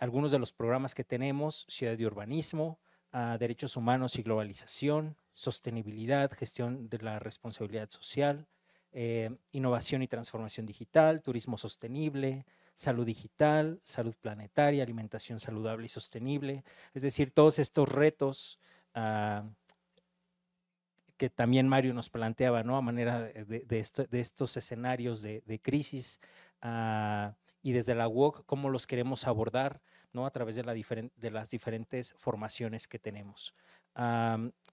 algunos de los programas que tenemos: Ciudad y Urbanismo, Derechos Humanos y Globalización, Sostenibilidad, Gestión de la Responsabilidad Social, Innovación y Transformación Digital, Turismo Sostenible, Salud Digital, Salud Planetaria, Alimentación Saludable y Sostenible. Es decir, todos estos retos que también Mario nos planteaba, ¿no? A manera de estos escenarios de crisis, y desde la UOC, cómo los queremos abordar, ¿no? A través de las diferentes formaciones que tenemos.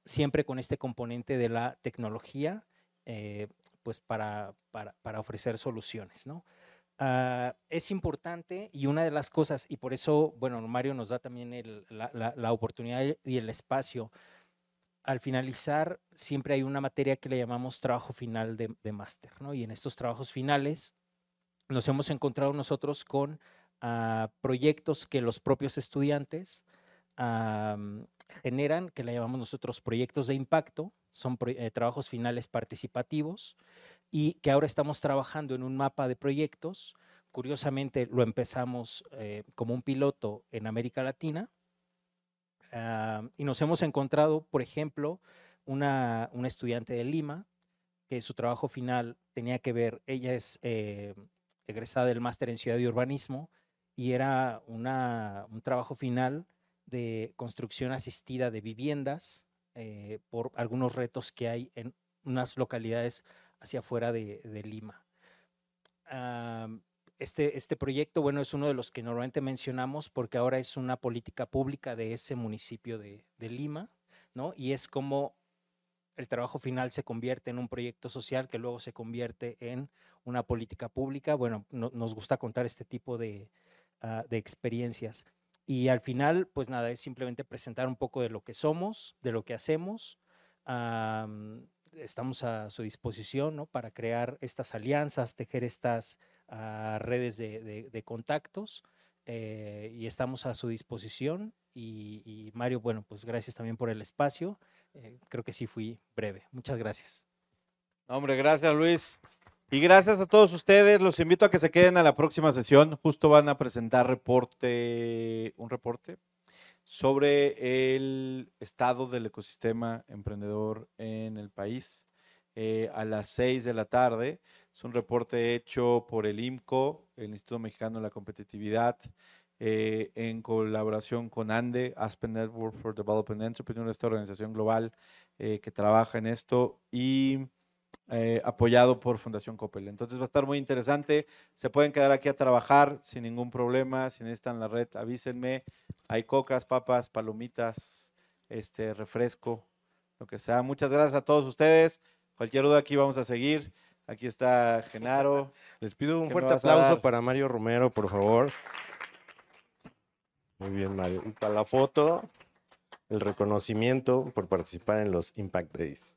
Siempre con este componente de la tecnología, pues para ofrecer soluciones, ¿no? Es importante, y una de las cosas, y por eso, bueno, Mario nos da también la oportunidad y el espacio. Al finalizar, siempre hay una materia que le llamamos trabajo final de máster, ¿no? Y en estos trabajos finales nos hemos encontrado nosotros con proyectos que los propios estudiantes generan, que le llamamos nosotros proyectos de impacto. Son trabajos finales participativos, y que ahora estamos trabajando en un mapa de proyectos. Curiosamente lo empezamos como un piloto en América Latina, y nos hemos encontrado, por ejemplo, una estudiante de Lima, que su trabajo final tenía que ver, ella es egresada del máster en Ciudad y Urbanismo, y era un trabajo final de construcción asistida de viviendas por algunos retos que hay en unas localidades hacia afuera de Lima. Este proyecto, bueno, es uno de los que normalmente mencionamos porque ahora es una política pública de ese municipio de Lima, ¿no? Y es como el trabajo final se convierte en un proyecto social que luego se convierte en una política pública. Bueno, nos gusta contar este tipo de experiencias. Y al final, pues nada, es simplemente presentar un poco de lo que somos, de lo que hacemos. Estamos a su disposición, ¿no? Para crear estas alianzas, tejer estas redes de contactos, y estamos a su disposición. Y Mario, bueno, pues gracias también por el espacio. Creo que sí fui breve. Muchas gracias. Hombre, gracias, Luis. Y gracias a todos ustedes. Los invito a que se queden a la próxima sesión. Justo van a presentar un reporte sobre el estado del ecosistema emprendedor en el país, a las 6 de la tarde. Es un reporte hecho por el IMCO, el Instituto Mexicano de la Competitividad, en colaboración con ANDE, Aspen Network for Development Entrepreneurs, esta organización global que trabaja en esto, y apoyado por Fundación Coppel. Entonces va a estar muy interesante. Se pueden quedar aquí a trabajar sin ningún problema. Si necesitan la red, avísenme. Hay cocas, papas, palomitas, refresco, lo que sea. Muchas gracias a todos ustedes. Cualquier duda aquí vamos a seguir. Aquí está Genaro. Les pido un ¿Qué me fuerte vas a dar? aplauso para Mario Romero, por favor. Muy bien, Mario. Y para la foto, el reconocimiento por participar en los Impact Days.